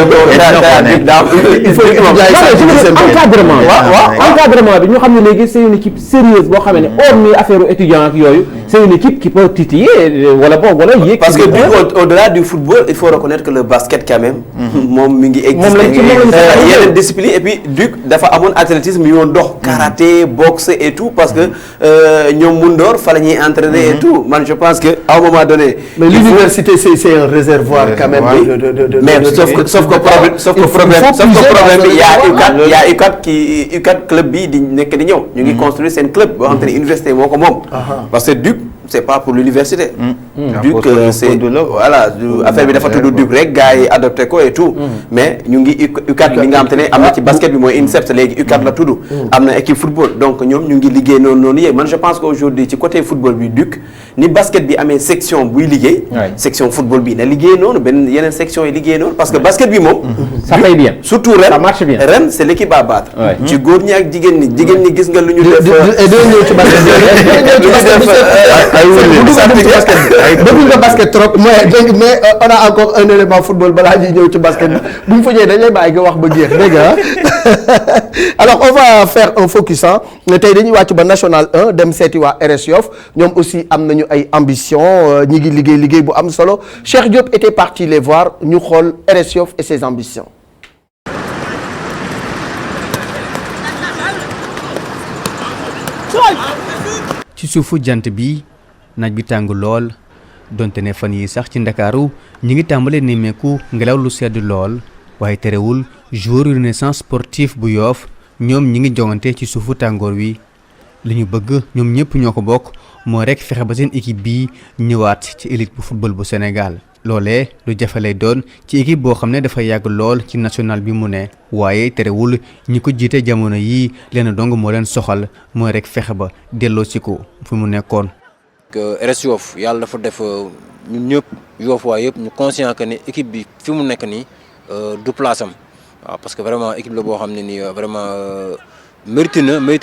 il faut encadrement bi ñu xam ne léegi c'est une équipe sérieuse boo xam ne hormis affaire étudiant ak yooyu c'est une équipe qui peut titiller wala boog wala yéeg. parce que au-delà du football il faut reconnaître que le basket quand même. moom mi ngi exister yeneen discipline et puis Duc dafa amoon athlétisme yu woon dox. karaté boxe et tout parce que ñoom Mundoor fa la ñuy entraîner et tout man je pense que à un moment donné. mais l'université c'est un réservoir quand même de mais sauf que problème bi y a UCAD club bi di nekk di ñëw. ñu ngi construire seen club boo xam te ne université moo ko moom. parce que Duc c'est pas pour l'université. Duc c'est voilà affaire bi dafa tudd Duc rek gars yi adopté ko et tout. mais ñu ngi U4 bi nga xam te ne am na ci basket bi mooy INSEP léegi U4 la tudd. am na équipe football donc ñoom ñu ngi liggéey noonu yéeg man je pense que aujourd'hui ci côté football bi Duc ni basket bi amee section buy liggéey. section football bi na liggéey noonu benn yeneen section yi liggéey noonu parce que basket bi moom. ça paye bien surtout ren ça marche bien ren c'est l'équipe à battre. ci góor ñi ak jigéen ñi gis nga lu ñu def. ñëw ci basket bëgg nga basket trop mais on a encore un élément football balaa ñuy ñëw ci basket bi bu ñu fa ñëwee dañ lay bàyyi nga wax ba jeex dégg nga alors on va faire un focus tey dañuy wàcc ba national 1 dem seeti waa RS Yoff ñoom aussi am nañu ay ambition ñi ngi liggéey bu am solo Cheikh Diop était parti les voir ñu xool RS Yoff et ses ambitions. ci suufu jant bi naaj bi tàng lool donte ne fan yi sax ci ndakaaru ñi ngi tàmbalee nemmeeku ngelaw lu sedd lool waaye terewul joueur renaissance sportif bu Yoff ñoom ñi ngi jongante ci suufu tàngoor wi li ñu bëgg ñoom ñëpp ñoo ko bokk moo rek fexe ba seen équipe bi ñëwaat ci élite bu football bu Sénégal loolee lu jafe lay doon ci équipe boo xam ne dafa yàgg lool ci national bi mu ne waaye terewul ñi ko jiite jamono yii leen dong moo leen soxal mooy rek fexe ba delloo si ko fu mu nekkoon. RS Yoff yàlla dafa def ñun ñëpp Yoff waa yëpp ñu conscient que ne équipe bi fi mu nekk nii du place am waaw parce que vraiment équipe la boo xam ne nii vraiment mérite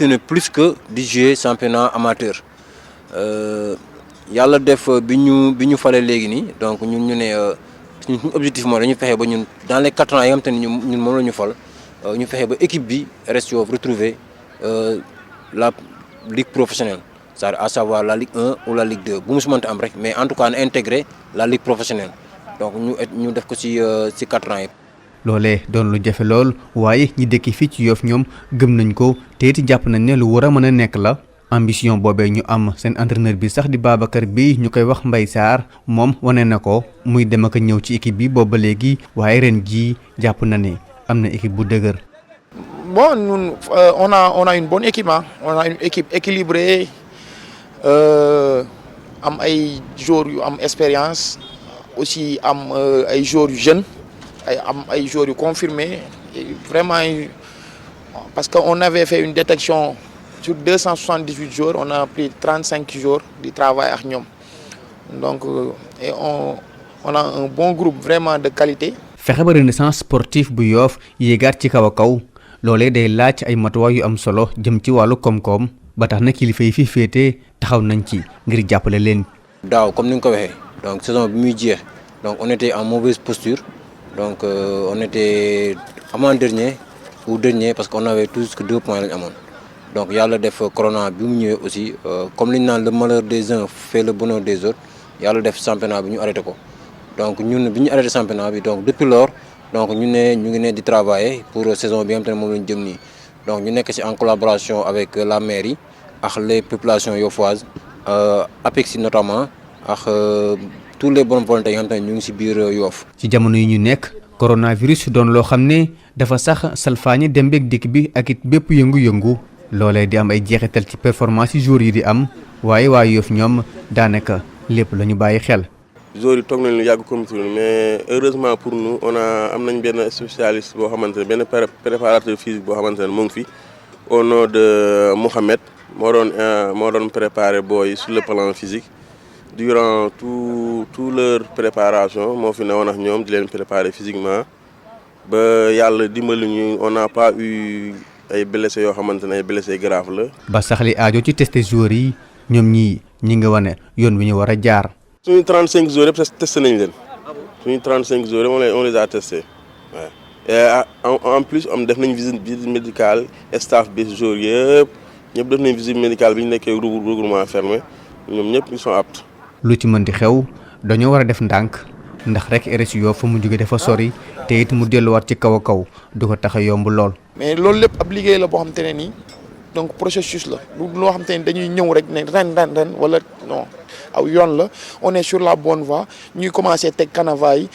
na plus que di jouer championnat amateur. yàlla def bi ñu falee léegi nii donc ñun ñu ne suñu objectif mooy dañu fexe ba ñun dans les 4 ans yi nga xam te ne ñun moom la ñu fal ñu fexe ba équipe bi RS Yoff retrouver la ligue professionnelle c'est-à-dire à savoir la ligue 1 ou la ligue 2 bu mu si mënta am rek mais en tout cas na intégrer la ligue professionnelle donc ñu def ko ci 4 ans yi. loolee doon lu jafe lool waaye ñi dëkk fii ci Yoff ñoom gëm nañ ko te it jàpp nañ ne lu war a mën a nekk la. ambition boobee ñu am seen entraîneur bi sax di Babacar bi ñu koy wax Mbaye Sarr moom wane na ko muy dem ak ñëw ci équipe bi boobu ba léegi waaye ren jii jàpp na ne am na équipe bu dëgër. bon ñun on a une bonne équipe on a une équipe équilibrée am ay joueurs yu am expérience aussi am ay joueurs yu jeunes ay joueurs yu confirmés vraiment parce que on avait fait une détection. Sur 278 jours, on a pris 35 jours de travail avec nous. Donc, et on a un bon groupe vraiment de qualité. fexe ba renaissance sportif bu Yoff yéegaat ci kaw a kaw loolee day laaj ay matuwaay yu am solo jëm ci wàllu koom-koom ba tax na kilifa yi fi féete taxaw nañ ci ngir jàppale leen. daaw comme ni nga ko waxee donc saison bi muy jeex donc on était en mauvaise posture donc on était avant-dernier ou dernier parce qu'on avait tous que 2 points lañ amoon. donc yàlla def corona bi mu ñëwee aussi comme li ñu naan le malheur des uns fait le bonheur des autres yàlla def championnat bi ñu arrêté ko donc ñun bi ñu arrêté championnat bi donc depuis lors donc ñu ngi ne di travailler pour saison bi nga xam te ne moom la ñu jëm nii donc ñu nekk ci en collaboration avec la mairie ak les populations yoffoises APEXI notamment ak tous les bonnes volontés yi nga xam te ne ñu ngi ci biir Yoff. ci jamono yi ñu nekk coronavirus doon loo xam ne dafa sax salfaañi dem beeg dikk bi ak it bépp yëngu-yëngu. loolee di am ay jeexital ci performance yi joueurs yi di am waaye waa Yoff ñoom daanaka lépp la ñu bàyyi xel. joueurs yi toog nañu lu yàgg comité mais heureusement pour nous am nañ benn spécialiste boo xamante ne benn préparateur physique boo xamante ne mu ngi fi au nom de Mohamed moo doon préparer booy sur le plan physique durant tout leur préparation moo fi newoon ak ñoom di leen préparer physiquement ba yàlla dimbali ñu on n'a pas eu. ay blessé yoo xamante ne ay blessé grave la. ba sax li aajo ci testé joueurs yi ñoom ñi nga wane yoon wi ñu war a jaar. suñu 35 joueurs yëpp testé nañ leen suñu 35 joueurs yëpp on les a testés waaw et en plus def nañ visite médicale staff bi joueurs yëpp ñëpp def nañ visite médicale bi ñu nekkee regroupement fermé ñoom ñëpp ils sont aptes. lu ci mën di xew dañoo war a def ndànk ndax rek RS Yoff fa mu jóge dafa sori te it mu delluwaat ci kaw a kaw du ko tax a yomb lool. mais loolu lépp ab liggéey la boo xam te ne nii donc processus la lu loo xam te ne dañuy ñëw rek ne ren wala non aw yoon la on est sur la bonne voie ñuy commencer teg canevas yi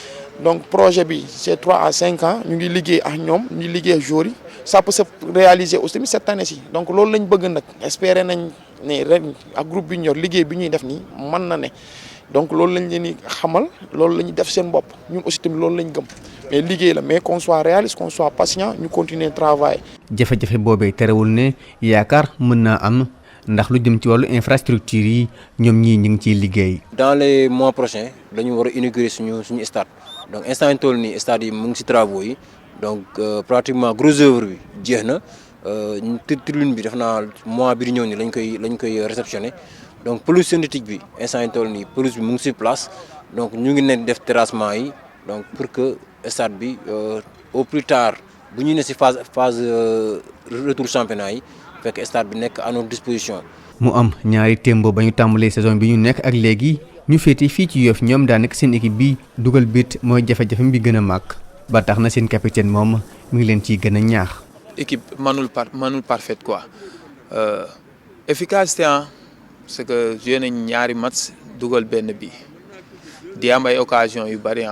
donc projet bi c'est 3 à 5 ans ñu ngi liggéey ak ñoom ñu ngi liggéey ak joueurs yi ça peut se réaliser aussi cette année ci donc loolu lañ bëgg nag espérer nañ ne ren ak groupe bi ñu yor liggéey bi ñuy def nii mën na ne donc loolu lañ leen di xamal loolu la ñuy def seen bopp ñun aussi tamit loolu lañ gëm mais liggéey la mais qu'on soit réaliste qu'on soit patient ñu continuer travail. jafe-jafe boobee terewul ne yaakaar mën naa am ndax lu jëm ci wàllu infrastructure yi ñoom ñii ñu ngi ciy liggéey. dans les mois prochains dañu war a inaugurer suñu stade donc instant yi toll nii stade yi mu ngi ci travaux yi donc pratiquement gros œuvre bi jeex na tribune bi def naa mois bi di ñëw nii lañ koy réceptionner donc pelouse synthétique bi instant yi toll nii pelouse bi mu ngi sur place donc ñu ngi nekk def terrassement yi donc pour que stade bi au plus tard bu ñu ne ci phase retour championnat yi fekk stade bi nekk à notre disposition. mu am ñaari témbo ba ñu tàmbalee saison bi ñu nekk ak léegi ñu féete fii ci Yoff ñoom daa nekk seen équipe bi dugal bit mooy jafe-jafe bi gën a màgg ba tax na seen capitaine moom mi ngi leen ciy gën a ñaax. équipe manul parfaite quoi efficacité parce que joué nañ ñaari match dugal benn bi di am ay occasion yu bari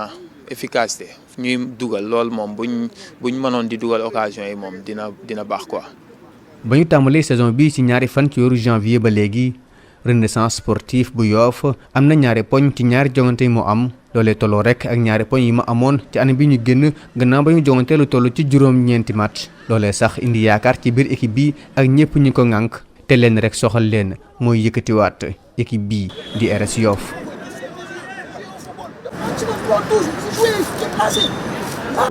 efficacité ñuy dugal loolu moom buñ mënoon di dugal occasion yi moom dina baax quoi. ba ñu tàmbalee saison bi ci ñaari fan ci weeru janvier ba léegi renaissance sportive bu Yoff am na ñaari poñ ci ñaari jongante yi mu am loolee tolloo rek ak ñaari poñ yi ma amoon ci année bi ñu génn gannaaw ba ñu jongante lu toll ci juróom-ñeenti match loolee sax indi yaakaar ci biir équipe bi ak ñëpp ñi ko ŋànk te leen rek soxal leen mooy yëkkatiwaat équipe bii di RS Yoff.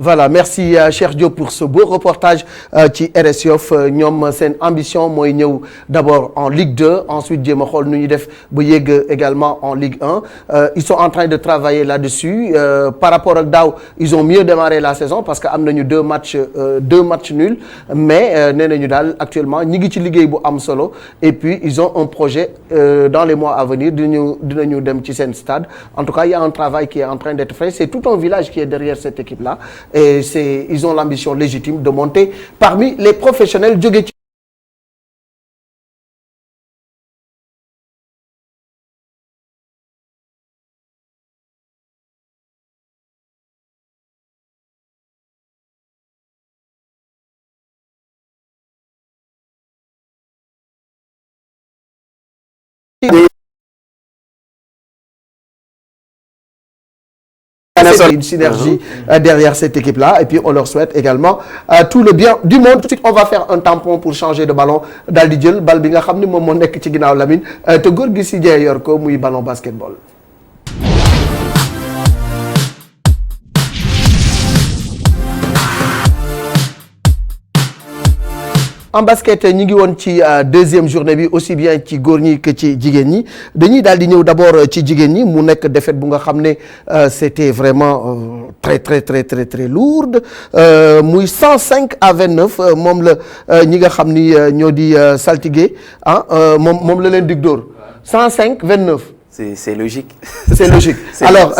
Voilà, merci Cheikh Diop pour ce beau reportage ci RS Yoff ñoom seen ambition mooy ñëw d'abord en Ligue 2 ensuite jéem a xool nu ñu def ba yegg également en Ligue 1 ils sont en train de travailler là-dessus par rapport ak daaw ils ont mieux démarré la saison parce que am nañu deux matchs nuls mais nee nañu daal actuellement ñi ngi ci liggéey bu am solo et puis ils ont un projet dans les mois à venir dinañu dem ci seen stade en tout cas il y a un travail qui est en train d'être fait c'est tout un village qui est derrière cette équipe-là. Et ils ont l'ambition légitime de monter parmi les professionnels jóge ci une synergie derrière cette équipe-là et puis on leur souhaite également tout le bien du monde. Tout de suite on va faire un tampon pour changer de ballon daal di jël bal bi nga xam ni moom moo nekk ci ginnaaw Lamine te góor gi si jee yor ko muy ballon basketball. En basket ñi ngi woon ci deuxième journée bi aussi bien ci góor ñi que ci jigéen ñi dañuy daal di ñëw d'abord ci jigéen ñi mu nekk défaite bu nga xam ne c'était vraiment très lourde muy 105-29 moom la ñi nga xam ni ñoo di saltigué moom la leen dig dóor 105-29. C'est logique. C'est logique. Alors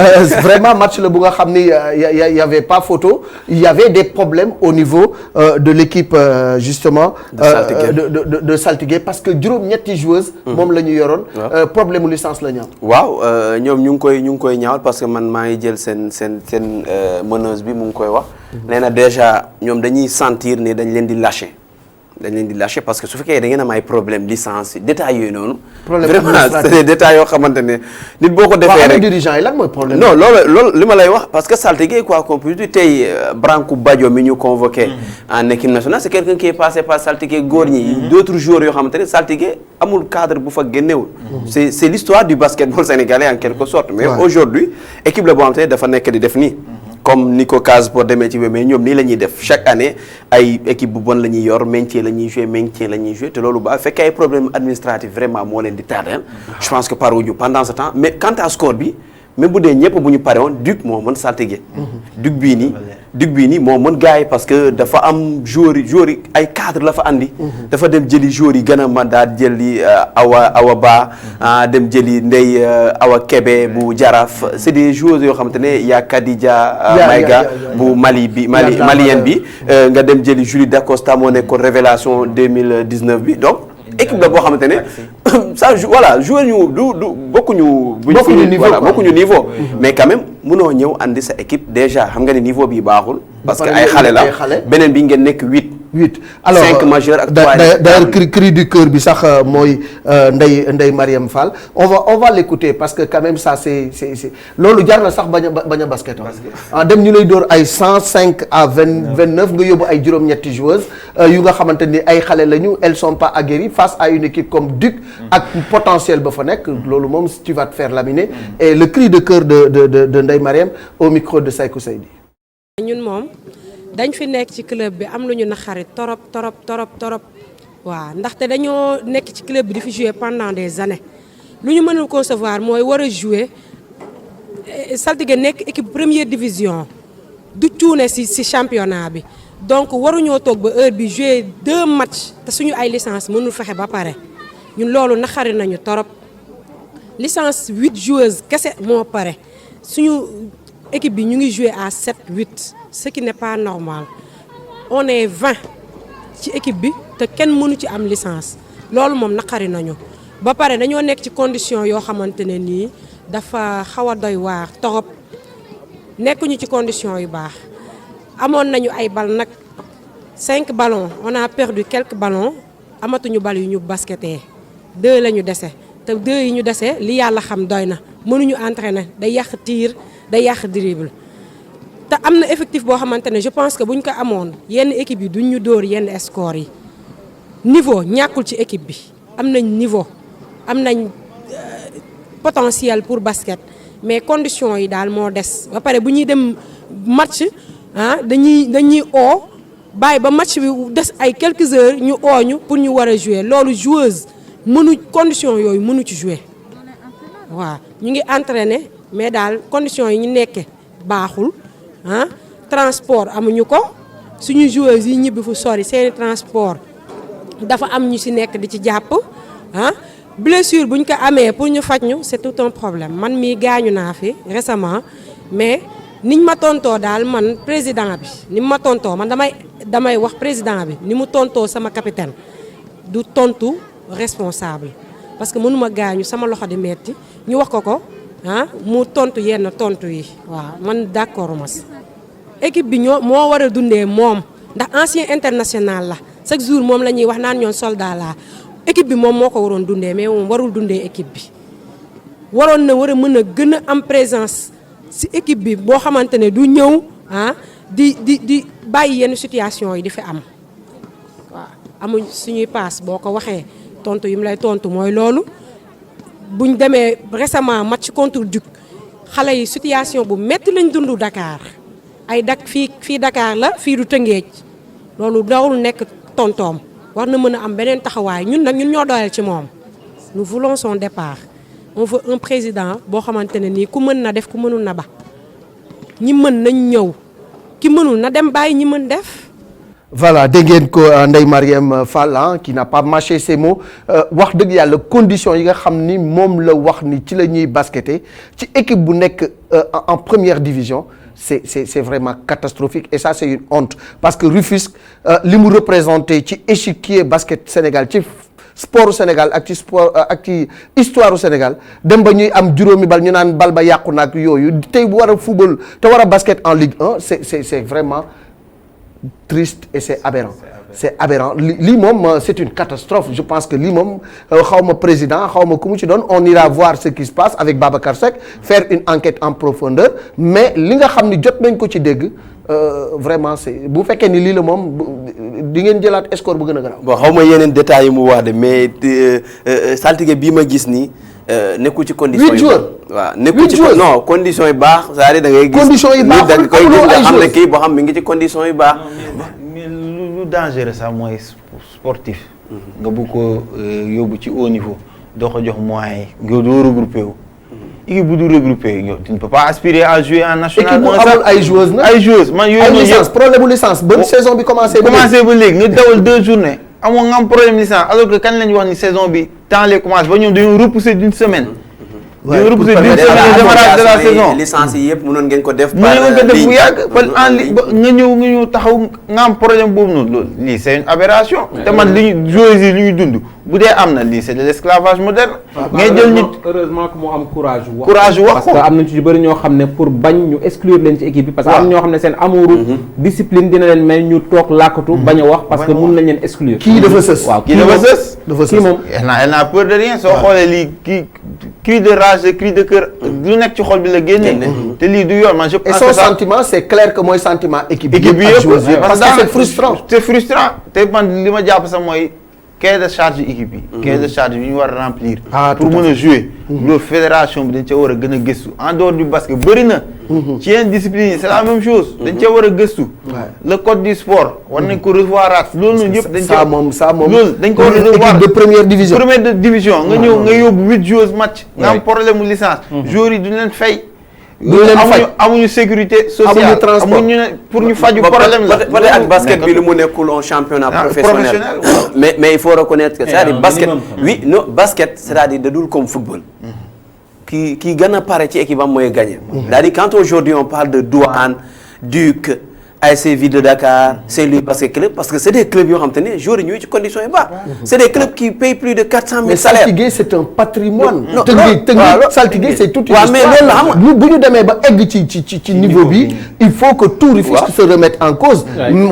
vraiment match la bu nga xam ni y avait pas photo il y avait des problèmes au niveau de l'équipe justement de saltigué parce que juróom-ñetti joueuses moom la ñu yoroon problème mu licence la ñu am. waaw ñoom ñu ngi koy ñaawal parce que man maa ngi jël seen meneuse bi mu ngi koy wax. nee na déjà ñoom dañuy sentir ne dañ leen di lâcher. Parce que su fekkee da ngeen am ay problème licence yi détails yooyu noonu. vraiment c'est des détails yoo xamante ne nit boo ko defee rek dirigeant yi lan mooy problème. non loolu li ma lay wax parce que saltigué quoi qu'on puisse dire tey Branco Badio mi ñu convoqué en équipe nationale c'est quelqu'un qui est passé par saltigué góor ñi d'autres joueurs yoo xamante ne saltigué amul cadre bu fa génnewul. c'est l'histoire du basketball sénégalais en quelque sorte. mais aujourd'hui équipe la boo xamante ne dafa nekk di def nii. comme ni ko Casa Sport demee ci mais ñoom nii la ñuy def chaque année ay équipe bu bon la ñuy yor maintien la ñuy jouer te loolu ba fekkee ay problème administratif vraiment moo leen di tardé je pense que par wuñu pendant ce temps mais quant à score bi même bu dee ñëpp bu ñu pare woon Duc moo mën saltigué Duc bii nii moo mën gars yi parce que dafa am joueurs yi ay cadre la fa andi dafa dem jëli joueurs yi gën a mën daal jëli Awa Ba dem jëli Ndey Awa Kebe bu Jaraaf c'est des joueurs yoo xamante ne yaa Khadija Maïga bu malien bi nga dem jëli Julie Dacosta moo nekkoon révélation 2019 bi donc équipe la boo xamante ne ça voilà joueur ñu du bokkuñu. bokkuñu niveau mais quand même mënoo ñëw andi sa équipe déjà xam nga ne niveau bi baaxul. parce que ay xale la beneen bi ngeen nekk 8 alors 5 majeurs ak 3 d'ailleurs cri du cœur bi sax mooy Ndeye Marième Fall on va l'écouter parce que quand même ça c'est loolu jar na sax bañ a basket dem ñu lay door ay 105 à 29 nga yóbbu ay juróom-ñetti joueuses yu nga xamante ni ay xale lañu elles sont pas aguerries face à une équipe comme Duc ak potentiel ba fa nekk loolu moom tu vas te faire laminer et le cri de cœur de Ndeye Marième au micro de Saykou Seydi. ñun moom dañ fi nekk ci club bi am lu ñu naxari torop waaw ndaxte dañoo nekk ci club bi di fi jouer pendant des années lu ñu mënul concevoir mooy war a jouer saltige nekk équipe première division du cuune ci championnat bi donc waruñoo toog ba heure bi jouer 2 matchs te suñu ay licence mënul fexe ba pare ñun loolu naxari nañu torop licence 8 joueuses kese moo pare suñu équipe bi ñu ngi jouer à 7-8 ce qui n'est pas normal on est 20 ci équipe bi te kenn mënu ci am licence loolu moom naqari nañu ba pare dañoo nekk ci condition yoo xamante ne nii dafa xaw a doy waar torop nekkuñu ci condition yu baax amoon nañu ay bal nag 5 ballons on a perdu quelques ballons amatuñu bal yu ñu basketee 2 la ñu dese te 2 yi ñu dese li yàlla xam doy na mënuñu entraîner day yàq tir day yàq dribble te am na effectif boo xamante ne je pense que buñ ko amoon yenn équipe yi duñ ñu dóor yenn score yi niveau ñàkkul ci équipe bi am nañ niveau am nañ potentiel pour basket mais conditions yi daal moo des ba pare bu ñuy dem match dañuy oo bàyyi ba match bi des ay quelques heures ñu ooñu pour ñu war a jouer loolu joueuse conditions yooyu mënu ci jouer waaw ñu ngi entraîner mais daal conditions yi ñu nekke baaxul transport amuñu ko suñu joueurs yi ñibbi fu sori seeni transport dafa am ñu ci nekk di ci jàpp blessure buñ ko amee pour ñu faj ñu c'est tout un problème man mii gaañu naa fi récemment mais niñ ma tontoo daal man président bi ni ma tontoo man damay wax président bi ni mu tontoo sama capitaine du tontu responsable parce que mënuma gaañu sama loxo di metti ñu wax ko mu tontu yenn tontu yi waaw man d'accord ma si équipe bi moo war a dundee moom ndax ancien international la chaque jour moom la ñuy wax naan ñoon soldat la équipe bi moom moo ko waroon dundee mais moom warul dundee équipe bi waroon na war a mën a gën a am présence si équipe bi boo xamante ne du ñëw di bàyyi yenn situation yi di fi am waaw amuñ suñuy paas boo ko waxee tontu yi mu lay tontu mooy loolu buñ demee récemment match contre Duc xale yi situation bu métti lañ dund Dakar ay fii Dakar la fii du Tëngéej loolu dawul nekk tontoom war na mën a am beneen taxawaay ñun ñoo dooleel ci moom nous voulons son départ on veut un président boo xamante ne nii ku mën na def ku mënul na ba ñi mën nañ ñëw ki mënul na dem bàyyi ñi mën def. Voilà dégg ngeen ko Ndeye Marième Fall qui n'a pas mâché ses mots wax dëgg yàlla conditions yi nga xam ni moom la wax ni ci la ñuy basketter ci équipe bu nekk en première division c'est vraiment catastrophique et ça c'est une honte parce que Rufisque li mu représenté ci échiquier basket Sénégal ci sport Sénégal ak ci sport ak ci histoire Sénégal dem ba ñuy am juróomi bal ñu naan bal ba yàqu na ak yooyu tey bu war a football te war a basket en Ligue 1 c'est vraiment triste et c'est aberrant lii moom c'est une catastrophe je pense que lii moom xawma président xawma ku mu ci doon on ira voir ce qui se passe avec Babacar Seck faire une enquête en profondeur mais li nga xam ni jot nañ ko ci dégg vraiment c'est bu fekkee ni lii la moom di ngeen jëlaat score bu gën a garaaw. bon xawma yeneen détails yi mu wax de mais saltige bii ma gis nii nekkul ci condition yi waaw nekkul ci non condition yi baax c'est-à-dire da ngay gis condition yi baax da nga koy gis nga xam ne kii boo xam mi ngi ci condition yi baax mais lu dangereux sax mooy sportif nga bëgg ko yóbbu ci haut niveau doo ko jox moyens yi nga doo regroupé wu équipe bu du regroupé yow tu ne peux pas aspirer à jouer en national. équipe bu amul ay joueuses nag ay joueuses man yooyu ay licence problème bu licence ba saison bi commencé ba léegi nga dawal 2 journées amoo nga am problème licence alors que kañ lañu wax ni saison bi temps lay commencé ba ñoom dañoo repousser d'une semaine. démarrage de la saison licence yi yëpp mënoon ngeen ko def. bu yàgg par en ligne nga ñëw taxaw nga am problème boobu noonu loolu lii c'est une aberration. te man li ñu joueurs yi li ñu dund bu dee am na lii c'est de l'esclavage moderne. ngay jël nit heureusement que moo am courage wax. wax parce que am na ci yu bëri ñoo xam ne pour bañ ñu exclure leen ci équipe bi. parce que am ñoo xam ne seen amouru discipline dina leen may ñu toog làkkatu bañ a wax parce que mun nañ leen exclure. kii dafa sës. waaw kii moom elle n'a peur de rien soo xoolee lii kii cri de rage cri de cœur lu nekk ci xol bi la génnee. te lii du yoon man je pense et son sentiment c'est clair que mooy sentiment équipe bi yëpp parce que c'est frustrant. c'est frustrant te man li ma jàpp sax mooy cahier de charge équipe yi. cahier de charge bi ñu war a remplir. pour mën a jouer. loolu fédération bi dañ ca war a gën a gëstu en dehors du basket bëri na. ci yenn discipline yi c'est la même chose. dañ ca war a gëstu. le code du sport war nañ ko revoiraat loolu noonu yëpp. dañ ca loolu dañ ko war a revoir équipe de première division. première division nga ñëw nga yóbbu 8 joueurs match. nga am problème mu licence. joueurs yi duñ leen fay. amuñu sécurité sociale amuñu transport pour ñu faju problème la. peut-être ak basket bi lu mu nekkul en championnat professionnel. mais il faut reconnaître que c'est-à-dire basket oui non basket c'est-à-dire da dul comme football. kii gën a pare ci équipe am mooy gagner. c'est-à-dire quand aujourd'hui on parle de Douane Duc ASC Ville de Dakar Saint-Louis Basket Club parce que c'est des clubs yoo xam te ne joueurs yi ñooy ci conditions yi baax. c'est des clubs qui payent plus de 400 000 salaires. mais saltigué c'est un patrimoine. Tëngéej saltigué c'est toute une histoire. mais loolu la xam bu ñu demee ba egg ci niveau bi il faut que tout Rufisque se remette en cause.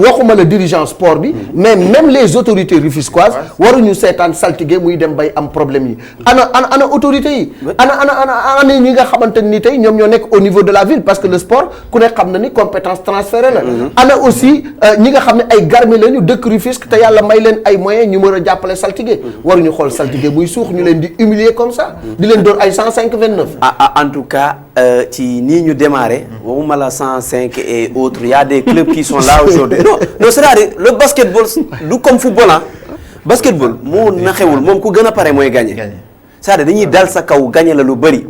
waxuma la dirigeant sport bi. mais même les autorités rufisquoises waruñu seetaan saltigué muy dem bay am problème yi. ana autorités yi. ana ñi nga xamante ni tey ñoom ñoo nekk au niveau de la ville parce que le sport ku ne xam na ni compétence transférée la. ana aussi ñi nga xam ne ay garmi lañu dëkk Rufisque te yàlla may leen ay moyens ñu mën a jàppale saltigué waruñu xool saltigué muy suux ñu leen di humilier comme ça di leen doon ay 105-29. en tout cas ci nii ñu démarré waxuma la 105 et autres il y a des clubs qui sont là aujourd'hui non c'est-à-dire le basketball du comme football basketball moo naxewul moom ku gën a pare mooy gagner c'est-à-dire dañuy dal sa kaw gagner la lu bëri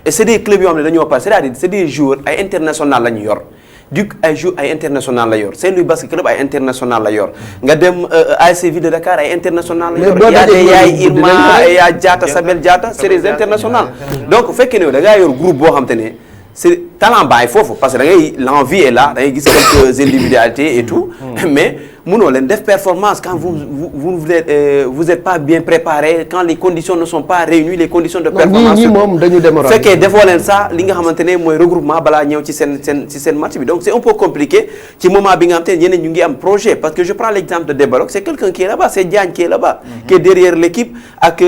et c'est des clubs yoo xam ne dañoo pare c'est-à-dire c'est des joueurs ay international la ñu yor. Duc ay jour ay international la yor Saint-Louis Basket Club ay international la yor nga dem ASC Ville de Dakar ay international la yor yaa de yaay Irma yaa Diatta Sabel Diatta c'est des internationales donc fekkee ne da ngaa yor groupe boo xam te ne c'est talent baay foofu parce que da ngay l'envie est là da ngay gis quelques individualités et tout mais mënoo leen def performance quand vous êtes pas bien préparé quand les conditions ne sont pas réunies les conditions de performance ñi moom dañu démarrer fekkee defoo leen ça li nga xamante ne mooy regroupement balaa ñëw ci seen match bi donc c'est un peu compliqué ci moment bi nga xamante ne ñeneen ñu ngi am projet parce que je prends l'exemple de Débalok c'est quelqu'un qui est là-bas c'est Diagne qui est là-bas qui est derrière l'équipe ak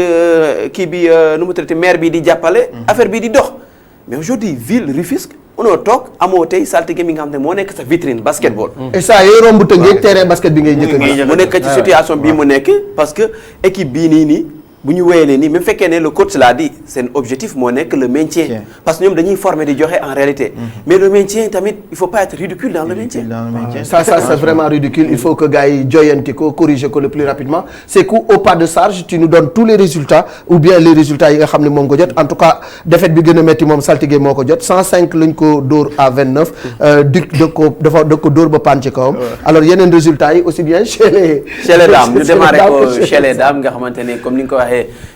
kii bi nu mu traité maire bi di jàppale affaire bi di dox mais aujourd'hui ville Rufisque unoo toog amoo tey saltige mi nga xam ne moo nekk sa vitrine basketball. et ça yooyu romb Tëngéej terrain basket bi ngay njëkk a gis. mu nekk ci situation bii mu nekk parce que équipe bii nii bu ñu wéyalee nii même fekkee ne le coach l'a dit seen objectif moo nekk le maintien parce que ñoom dañuy former di joxe en réalité mais le maintien tamit il faut pas être ridicule dans le maintien. ça c'est vraiment ridicule il faut que gars yi joyanti ko corriger ko le plus rapidement c'est que au pas de charge tu nous donnes tous les résultats ou bien les résultats yi nga xam ne moom ko jot en tout cas défaite bi gën a métti moom saltige moo ko jot 105 lañ ko dóor à 29 Duc da ko dóor ba pan ci kawam alors yeneen résultats yi aussi bien chez les dames ñu démarré ko chez les dames nga xamante ne comme ni nga ko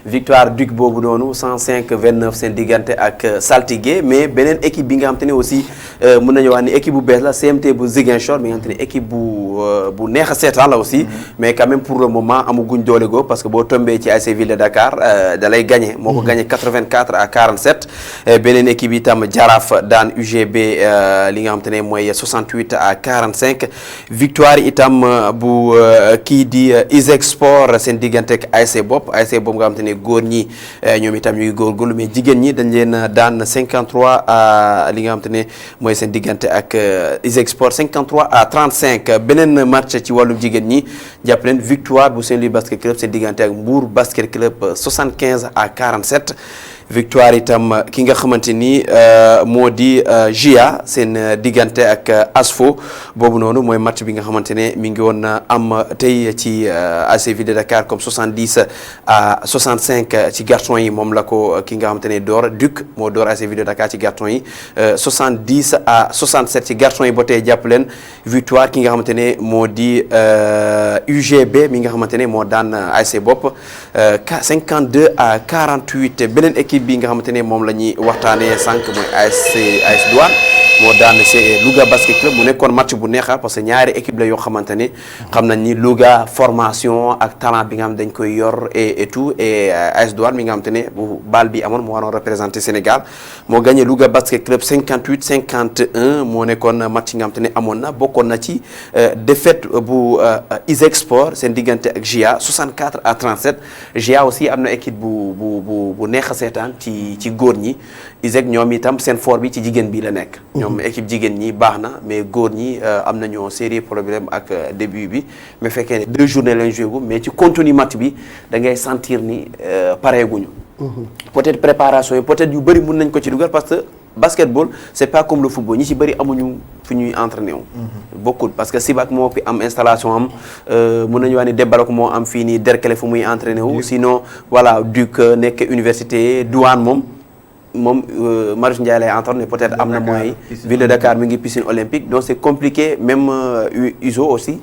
victoire Duc boobu noonu 105-29 seen diggante ak saltigué mais beneen équipe bi nga xam te ne aussi mën nañu wax ni équipe bu bees la CMT bu Ziguinchor bi nga xam te ne équipe bu neex a seetaan la aussi mais quand même pour le moment amaguñ doole go parce que boo tombee ci ASC Ville de Dakar da lay gagné moo ko gagné 84-47 beneen équipe itam Jaraaf daan UGB li nga xam te ne mooy 68-45 victoire itam bu kii di Iseg Sport seen diggante ak ASC Bopp boobu nga xam te ne góor ñi ñoom itam ñu ngi góorgóorlu mais jigéen ñi dañ leen daan 53 à li nga xam te ne mooy seen diggante ak Iseg Sport 53-35 beneen match ci wàllum jigéen ñi jàpp leen victoire bu Saint-Louis Basket Club seen diggante ak Mbour Basket Club 75-47 victoire itam ki nga xamante ni moo di GIA seen diggante ak ASFO boobu noonu mooy match bi nga xamante ne mi ngi woon am tey ci ASC Ville de Dakar comme 70-65 ci garçon yi moom la ko ki nga xamante ne door Duc moo door ASC Ville de Dakar ci garçon yi 70-67 ci garçon yi ba tey jàpp leen victoire ki nga xamante ne moo di UGB mi nga xamante ne moo daan ASC Bopp 52-48 beneen équipe équipe bi nga xamante ne moom la ñuy waxtaanee sànq mooy AS Douane moo daan Louga Basket Club mu nekkoon match bu neexa parce que ñaari équipe la yoo xamante ne xam nañ ni Louga formation ak talent bi nga xam dañ koy yor et tout et AS Douane mi nga xamante ne bu baal bi amoon moo waroon représenter Sénégal moo gagné Louga Basket Club 58-51 moo nekkoon match yi nga xamante ne amoon na bokkoon na ci défaite bu ISEG Sport seen diggante ak GIA 64-37 GIA aussi am na équipe bu neex a seetaan ci góor ñi ISEG ñoom itam seen fort bi ci jigéen bi la nekk. ñoom équipe jigéen ñi baax na mais góor ñi am nañoo sérieux problème ak début bi mais fekkee ne 2 journées lañ joué mais ci contenu match bi da ngay sentir ni pareeguñu. peut-être préparation yi peut-être yu bëri mun nañ ko ci dugal parce que basketball c'est pas comme le football ñi ci bëri amuñu fu ñuy entraîné wu. bokkul parce que Sibac moo fi am installation am mun nañu wax ni Débalok moo am fii nii Derklé fu muy entraîné wu. sinon voilà Duc nekk université Douane moom Marius Ndiaye lay entraîné peut-être am na moyens ville de Dakar mi ngi piscine olympique donc c'est compliqué même USO aussi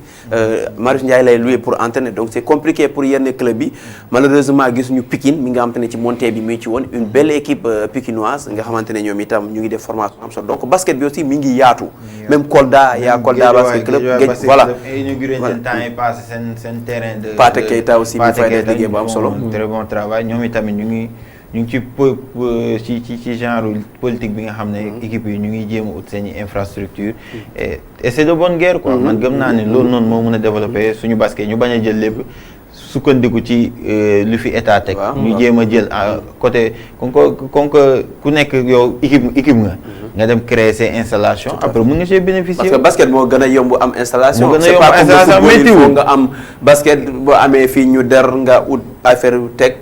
Marius Ndiaye lay loué pour entraîner donc c'est compliqué pour yenn club bi malheureusement gisuñu Pikine mi nga xamante ne ci montée bi mi ci woon une belle équipe pikinoise nga xamante ne ñoom itam ñu ngi def formation am solo donc basket bi aussi mi ngi yaatu même Kolda yaa Kolda basket club voilà inauguré temps yi passé seen terrain de Pathé Keita aussi mi fay def liggéey bu am solo très bon travail ñoom itamit ñu ngi ci genre politique bi nga xam ne équipe yi ñu ngi jéem a ut seen i infrastructure et c'est de bonne guerre quoi man gëm naa ne loolu noonu moo mën a développer suñu basket ñu bañ a jël lépp sukkandiku ci lu fi état teg ñu jéem a jël côté kon ku nekk yow équipe nga dem créer ses installations après mën nga see bénéficier parce que basket moo gën a yomb am installation moo gën a yomb installation météo nga am basket boo amee fii ñu der nga ut affaire teg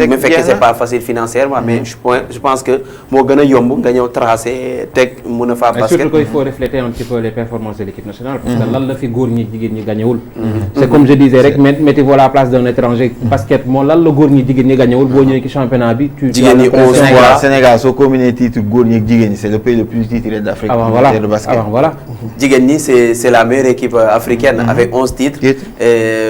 mais fekkee c'est pas facile financièrement mais je pense que moo gën a yomb nga ñëw tracé teg mën a faa basket surtout qu'il faut refléter un petit peu les performances de l'équipe nationale parce que lan la fi góor ñi jigéen ñi gañewul c'est comme je disais rek mettez-vous à la place d'un étranger basket moo lan la góor ñi jigéen ñi gañewul boo ñëwee ci championnat bi jigéen ñi 11 fois Sénégal soo combiné titre góor ñi ak jigéen ñi c'est le pays le plus titré d'Afrique de basket voilà jigéen ñi c'est la meilleure équipe africaine avec 11 titres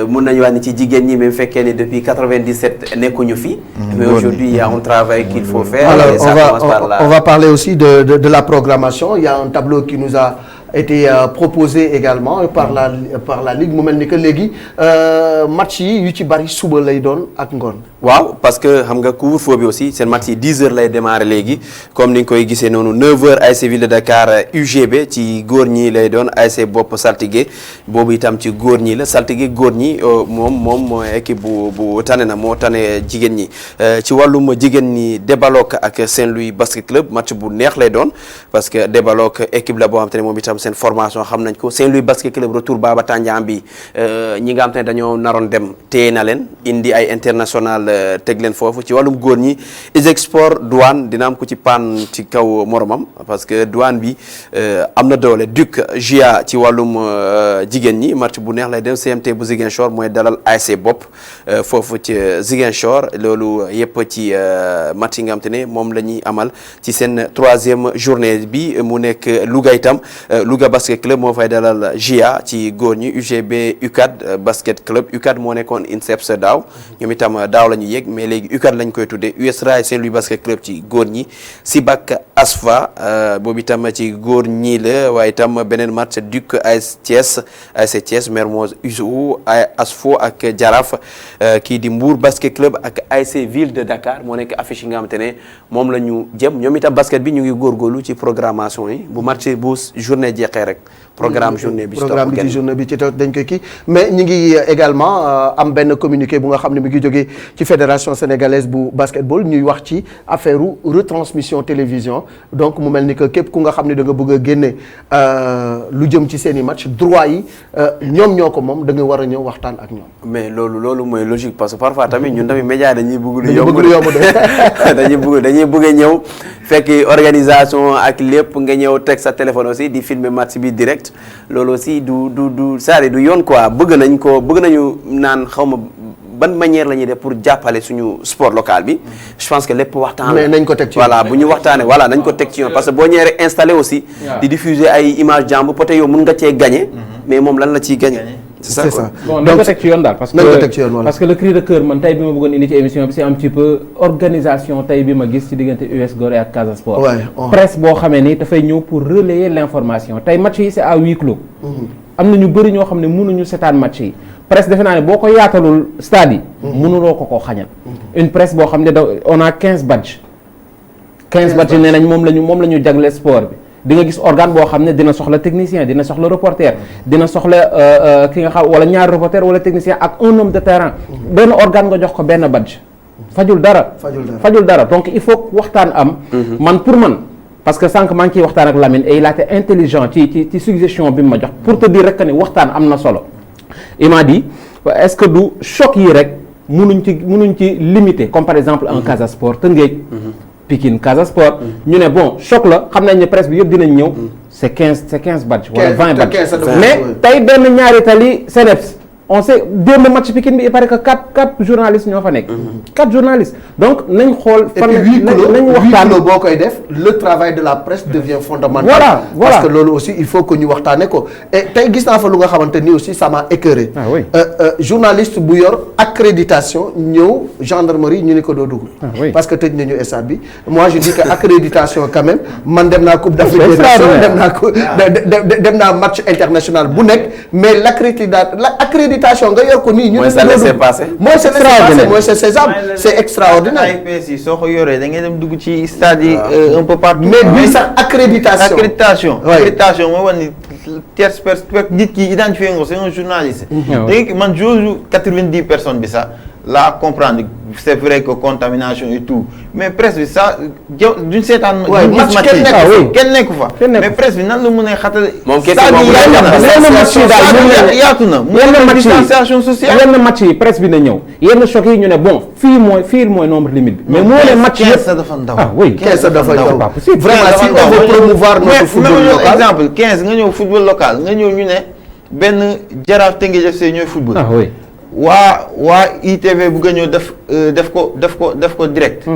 mën nañu wax ni ci jigéen ñi même fekkee ni depuis 97 nekkuñu fi mais aujourd'hui il y a un travail qu'il faut faire alors et ça commence par là. On va parler aussi de la programmation il y a un tableau qui nous a été proposé également par la ligue mu mel ni que léegi match yi yu ci bari suba lay doon ak ngoon. waaw parce que xam nga couvre-feu bi aussi seen match yi 10h lay démarrer léegi comme ni nga koy gisee noonu 9h ASC Ville de Dakar UGB ci góor ñi lay doon ASC Bopp Saltigué boobu itam ci góor ñi la Saltigué góor ñi moom mooy équipe bu tane na moo tane jigéen ñi ci wàllum jigéen ñi Débalok ak Saint-Louis Basket Club match bu neex lay doon parce que Débalok équipe la boo xam te ne moom itam seen formation xam nañ ko Saint-Louis Basket Club retour Baba Tandian bi ñi nga xam te ne dañoo naroon dem téye na leen indi ay international teg leen foofu ci wàllum góor ñi ISEG Sport Douane dina am ku ci paan ci kaw moromam parce que Douane bi am na doole Duc GIA ci wàllum jigéen ñi match bu neex lay dem CMT bu Ziguinchor mooy dalal ASC Bopp foofu ci Ziguinchor loolu yëpp ci match yi nga xam te ne moom la ñuy amal ci seen 3e journée bi mu nekk Louga itam Louga Basket Club moo fay dalal GIA ci góor ñi UGB UCAD Basket Club UCAD moo nekkoon INSEPS daaw ñoom itam daaw la ñu yegg mais léegi UCAD lañ koy tuddee USRA Saint-Louis Basket Club ci góor ñi Sibac Asfa boobu itam ci góor ñi la waaye itam beneen match Duc AS Thiès Mermoz USO Asfo ak Jaraaf kii di Mbour Basket Club ak ASC Ville de Dakar moo nekk affiche yi nga xamante ne moom la ñu jëm ñoom itam basket bi ñu ngi góorgóorlu ci programmation yi bu match bu journée jeexee rek programme journée bi ci journée bi ci dañ koy kii mais ñi ngi également am benn communiqué bu nga xam ne mi ngi jógee ci fédération sénégalaise bu basketball ñuy wax ci affaire retransmission télévision donc mu mel ni que képp ku nga xam ne da nga bëgg a génne lu jëm ci seen i match droit yi ñoom ñoo ko moom da nga war a ñëw waxtaan ak ñoom. mais loolu mooy logique parce que parfois tamit ñun tamit média dañuy bëgg lu yomb dañuy bëgg a ñëw fekk organisation ak lépp nga ñëw teg sa téléphone aussi di filmer match bi direct loolu aussi du c'est-à-dire du yoon quoi bëgg nañu naan xawma ban manière la ñuy def pour jàppale suñu sport local bi je pense que lépp waxtaan mais nañ ko teg ci voilà bu ñu waxtaanee voilà nañ ko teg ci yoon parce que boo ñëwee rek installé aussi di diffuser ay images jàmbur peut-être yow mën nga cee gagner mais moom lan la ciy gagner c'est ça. bon nañ ko teg ci yoon daal parce que le cri de cœur man tey bi ma bëggoon indi ci émission bi c'est un petit peu organisation tey bi ma gis ci diggante US Gorée ak Casa Sport. presse boo xamee ni dafay ñëw pour relayer l'information tey match yi c'est à huis clos. am na ñu bëri ñoo xam ne mënuñu seetaan match yi presse defe naa ne boo ko yaatalul stade yi. mënuloo ko koo xañal. une presse boo xam ne on a 15 badges. 15 badges nee nañ moom la ñu jagle sport bi. di nga gis organe boo xam ne dina soxla technicien dina soxla reporter dina soxla ki nga xam wala ñaari reporter wala technicien ak un homme de terrain benn organe nga jox ko benn badge fajul dara donc il faut waxtaan am man pour man parce que sànq maa ngi ciy waxtaan ak Lamine et il a été intelligent ci suggestion bi mu ma jox pour te dire rek que ni waxtaan am na solo il m'a dit est-ce que du choc yi rek munuñ ci limiter comme par exemple un Casa Sport Tëngéej Pikine Casa Sport ñu ne bon choc la xam nañ ne presse bi yëpp dinañ ñëw c'est 15 badges wala 20 badges mais tey benn ñaari tali CNEPS on sait démb match Pikine bi il paraît que 4 journalistes ñoo fa nekk 4 journalistes donc nañ xool fan nañ waxtaan boo koy def le travail de la presse devient fondamental voilà parce que loolu aussi il faut que ñu waxtaane ko et tey gis naa fa lu nga xamante ni aussi ça m'a écœuré journaliste bu yor accréditation ñëw gendarmerie ñu ni ko doo dugg parce que tëj nañu stade bi moi je dis que accréditation quand même man dem naa coupe d'Afrique des Nations dem naa match international bu nekk mais l'accréditation nga yor ko nii ñu. mooy ça laissez passer. mooy c'est laissez-passer mooy c'est sésame c'est extraordinaire. AIPS yi soo ko yoree da ngay dem dugg ci stade yi un peu partout. mais bii sax accréditation. accréditation mooy wane ni tierce personne nit ki identifié nga c'est un journaliste. dégg man jour 90 personnes bi sax la comprendre c'est vrai que contamination et tout mais presse bi ça duñ seetaan. match kenn nekku fa mais presse bi nan la mën a xatal. moom yaatu na distanciation sociale. yenn match yi presse bi na ñëw yenn choc yi ñu ne bon fii mooy nombre limite bi. mais moo ne match yëpp 15 dafa ndaw. oui 15 dafa ndaw vraiment si on veut promouvoir notre football local exemple 15 nga ñëw football local nga ñëw ñu ne benn Jaraaf Teungueth FC ñooy football. waa ITV bu nga ñëw def ko direct.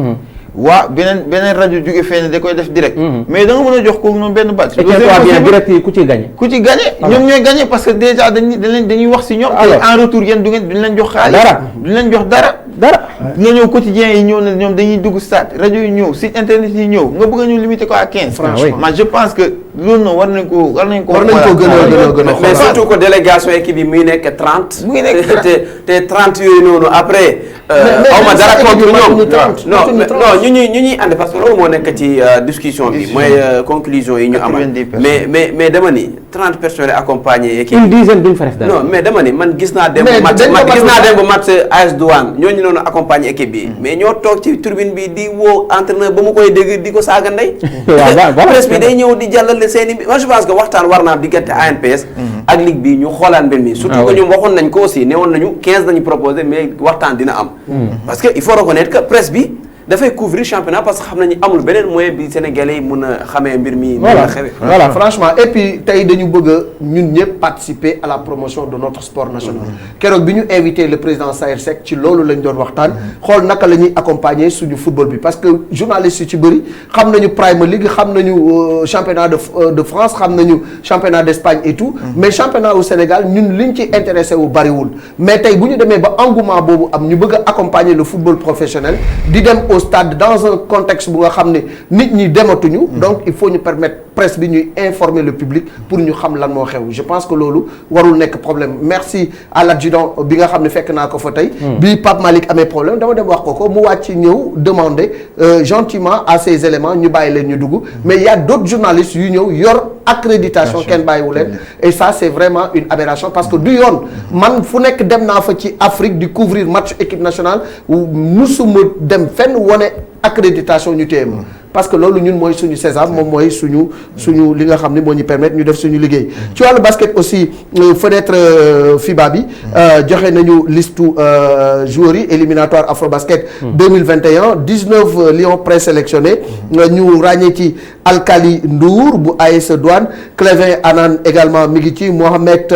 waa beneen rajo jóge fenn da koy def direct. mais da nga mën a jox kooku noonu benn badge. bien direct yi ku ci gagné. ñoom ñooy gagné parce que déjà dañuy wax si ñoom. en retour yéen duñ leen jox xaalis. duñ leen jox dara. nga ñëw quotidien yi ñëw na ñoom dañuy dugg stade rajo yi ñëw site internet yi ñëw nga bëgg a ñu limiter ko à 15. franchement man je pense que loolu noonu war nañ ko gën a mais surtout que délégation équipe yi muy nekk 30. muy nekk te 30 yooyu noonu après. xaw ma dara contre ñoom non ñu ñuy ànd parce que loolu moo nekk ci discussion bi mooy conclusion yi ñu amal mais dama ni 30 personnes accompagnées équipe une dizaine duñ fa def dara non mais dama ni man gis naa dem match AS Douane ñooñu noonu accompagner équipe bi mais ñoo toog ci tribune bi di woo entraîneur ba mu koy dégg di ko saaga ndey presse bi day ñëw di jàllale seen i moi je pense que waxtaan war naa diggante ANPS ak ligue bi ñu xoolaan mbir mi surtout que ñoom waxoon nañ ko aussi newoon nañu 15 nañu proposé mais waxtaan dina am parce que il faut reconnaître que presse bi dafay couvrir championnat parce que xam nañu amul beneen moyen bi Sénégalais yi mën a xamee mbir mi. voilà franchement et puis tey dañu bëgg a ñun ñëpp participer à la promotion de notre sport national. keroog bi ñu invité le président Saër Seck ci loolu lañ doon waxtaan. xool naka la ñuy accompagner suñu football bi parce que journalistes yu ci bëri xam nañu Premier League xam nañu championnat de France xam nañu championnat d'Espagne et tout. mais championnat au Sénégal ñun liñ ci intéressé wu bariwul mais tey bu ñu demee ba engouement boobu am ñu bëgg a accompagner le football professionnel di dem au stade dans un contexte bu nga xam ne nit ñi dematuñu. donc il faut ñu permettre presse bi ñuy informer le public pour ñu xam lan moo xew je pense que loolu warul nekk problème merci à l'adjudant bi nga xam ne fekk naa ko fa tey. bi Pape Malick amee problème dama dem wax ko mu wàcc ñëw demander gentiment à ces éléments ñu bàyyi leen ñu dugg mais il y a d'autres journalistes yu ñëw yor accréditation kenn bàyyiwu leen et ça c'est vraiment une aberration parce que du yoon man fu nekk dem naa fa ci Afrique di couvrir match équipe nationale musuma dem fenn wone accréditation ñu téye ma parce que loolu ñun mooy suñu sésame moom mooy suñu li nga xam ne moo ñu permettre ñu def suñu liggéey ci wàllu basket aussi fenêtre FIBA bi joxe nañu listu joueurs yi éliminatoire Afrobasket 2021 19 lions présélectionnés ñu ràññee ci Alkali Ndour bu AS Douane Clévin Anan également mi ngi ci Mohamed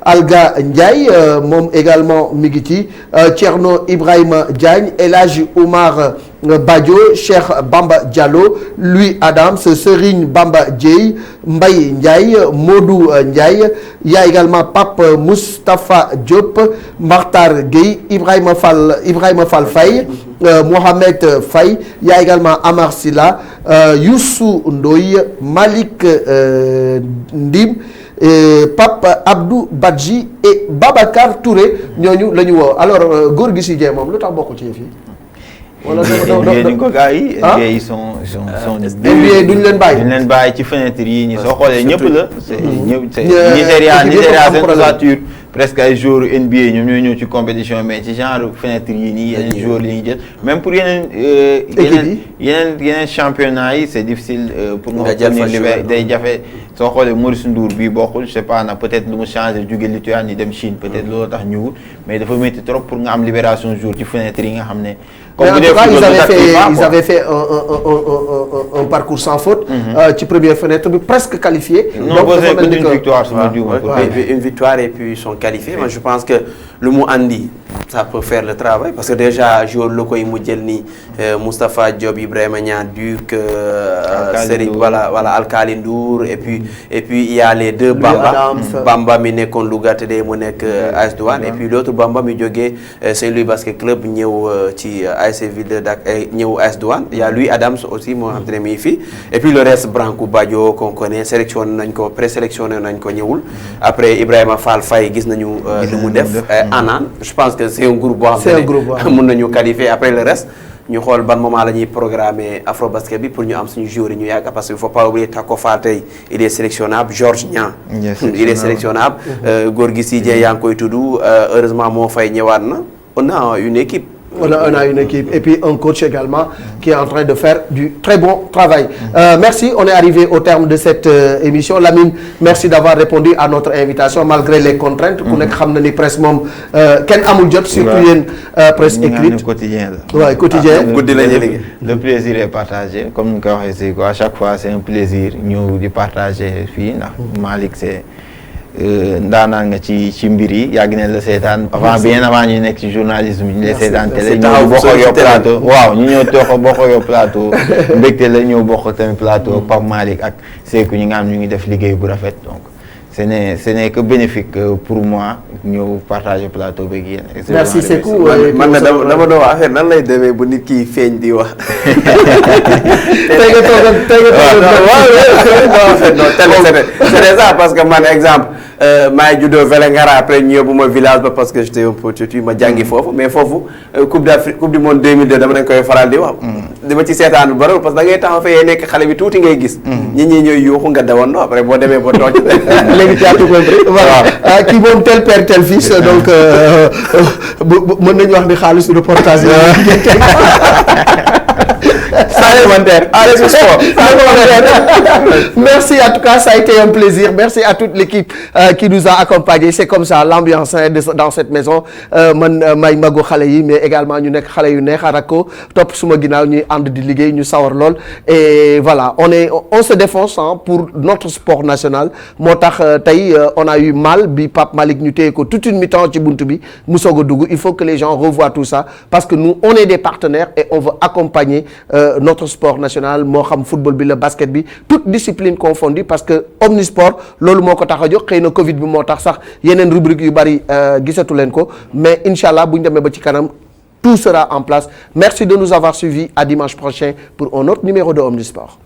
Alga Ndiaye moom également mi ngi ci Thierno Ibrahima Diagne El Hadji Oumar Badio, Cheikh Bamba Diallo, Louis Adams, Serigne Bamba Dieye, Mbaye Ndiaye, Modou Ndiaye. Il y a également Pape Moustapha Diop, Martar Gueye, Ibrahima Fall Faye, Mohamed Faye. Il y a également Amar Silla, Youssou Ndoye, Malik Ndim, Pape Abdou Badji et Babacar Touré ñooñu la ñu woo. Alors góor gi si Dieng moom lu tax bokkul ci yëf yi. wala NBA ko gars yi. NBA yi sont NBA duñ leen bàyyi. duñ leen bàyyi ci fenêtre yi ñi soo xoolee ñëpp la. Nigéria seen ossature presque ay joueurs NBA ñoom ñoo ñëw ci compétition mais ci genre fenêtre yi nii yeneen joueurs li ñuy jël même pour yeneen championnat yi c'est difficile pour nga obtenir day jafe soo xoolee Maurice Ndour bii bokkul je sais pas na peut-être lu mu changé jóge Lituanie dem Chine peut-être loolu tax ñëwul mais dafa métti trop pour nga am libération jour ci fenêtre yi nga xam ne. Mais en tout cas, ils avaient fait un parcours sans faute. Ci première fenêtre bi presque qualifié. Donc une victoire une victoire et puis ils sont qualifiés. Moi je pense que le mot Andi ça peut faire le travail parce que déjà joueurs locaux yi mu jël ni Moustapha Diop, Ibrahima Niang Duc, Serigne voilà Alkali Ndour et puis il y a les deux Bamba mi nekkoon Louga te de mu nekk AS Douanes et puis l'autre Bamba mi jógee Saint-Louis Basket Club ñëw ci ASC Ville de Dakar ñëw AS Douanes. Il y a Louis Adams aussi moo xam te ne mi fii et puis le reste Branco Badio qu'on connaît sélectionné nañ ko présélectionné nañ ko ñëwul après Ibrahima Fall Faye gis nañu lu mu def Anan je pense que c'est un groupe boo xam ne mën nañu qualifier après le reste ñu xool ban moment la ñuy programmer Afrobasket bi pour ñu am suñu joueur yi ñu yàgg parce que il faut pas oublier Tako Fall tey il est sélectionnable Georges Niang il est sélectionnable Gorgui Sy Dieng yaa ngi koy tudd heureusement moo fay ñëwaat na on a une équipe. On a une équipe et puis un coach également qui est en train de faire du très bon travail. Merci, on est arrivé au terme de cette émission. Lamine, merci d'avoir répondu à notre invitation malgré les contraintes. Ku nekk xam na ni presse moom kenn amul jot surtout yéen presse écrite. Quotidien la. Ouais, quotidien. Guddi la ñuy liggéey. Le plaisir est partagé comme ni ko waxee c'est quoi à chaque fois c'est un plaisir ñëw di partager fii ndax Malick c'est ndaanaan nga ci mbir yi yàgg na la seetaan bien avant ñu nekk ci journalisme ñu lay seetaan télé ñëw bokk ak yow plateau waaw ñu ñëw toog bokk ak yow plateau mbégte la ñëw bokk tamit plateau Pape Malick ak Seeku ñi nga xam ñu ngi def liggéey bu rafet donc ce n'est que bénéfique pour moi ñëw partager plateau beeg yéen. Merci Seeku. man na dama doon affaire nan lay demee bu nit ki feeñ di wax. tey nga c'est ça parce que man exemple maa ngi juddoo Vélingara après ñu yóbbu ma village ba parce que j'étais un peu tuuti ma jàngi foofu mais foofu coupe du monde 2002 dama dañ koy faral di wax. dama ci seetaan bu bari parce que da ngay taxaw fee nekk xale bi tuuti ngay gis. ñi ñooy yuuxu nga dawandoo après boo demee ba toog. léegi tu as tout compris voilà kii moom tel père tel fils donc mën nañu wax ni xaalis reportage Merci en tout cas, ça a été un plaisir. Merci à toute l'équipe qui nous a accompagnés. C'est comme ça l'ambiance dans cette maison. Man may mago xale yi mais également ñu nekk xale yu neex arako topp suma ginnaaw ñuy ànd di liggéey ñu sawar lool et voilà on se défonce pour notre sport national moo tax tey on a eu mal bi Pape Malick ñu téye ko toute une mi-temps ci buntu bi mu soog a dugg il faut que les gens revoient tout ça parce que nous on est des partenaires et on veut accompagner notre sport national moo xam football bi la basket bi toute discipline confondue parce que omnisport loolu moo ko tax a jóg xëy na Covid bi moo tax sax yeneen rubrique yu bari gisatu leen ko mais incha allah bu ñu demee ba ci kanam tout sera en place. Merci de nous avoir suivis. À dimanche prochain pour un autre numéro de Omnisport.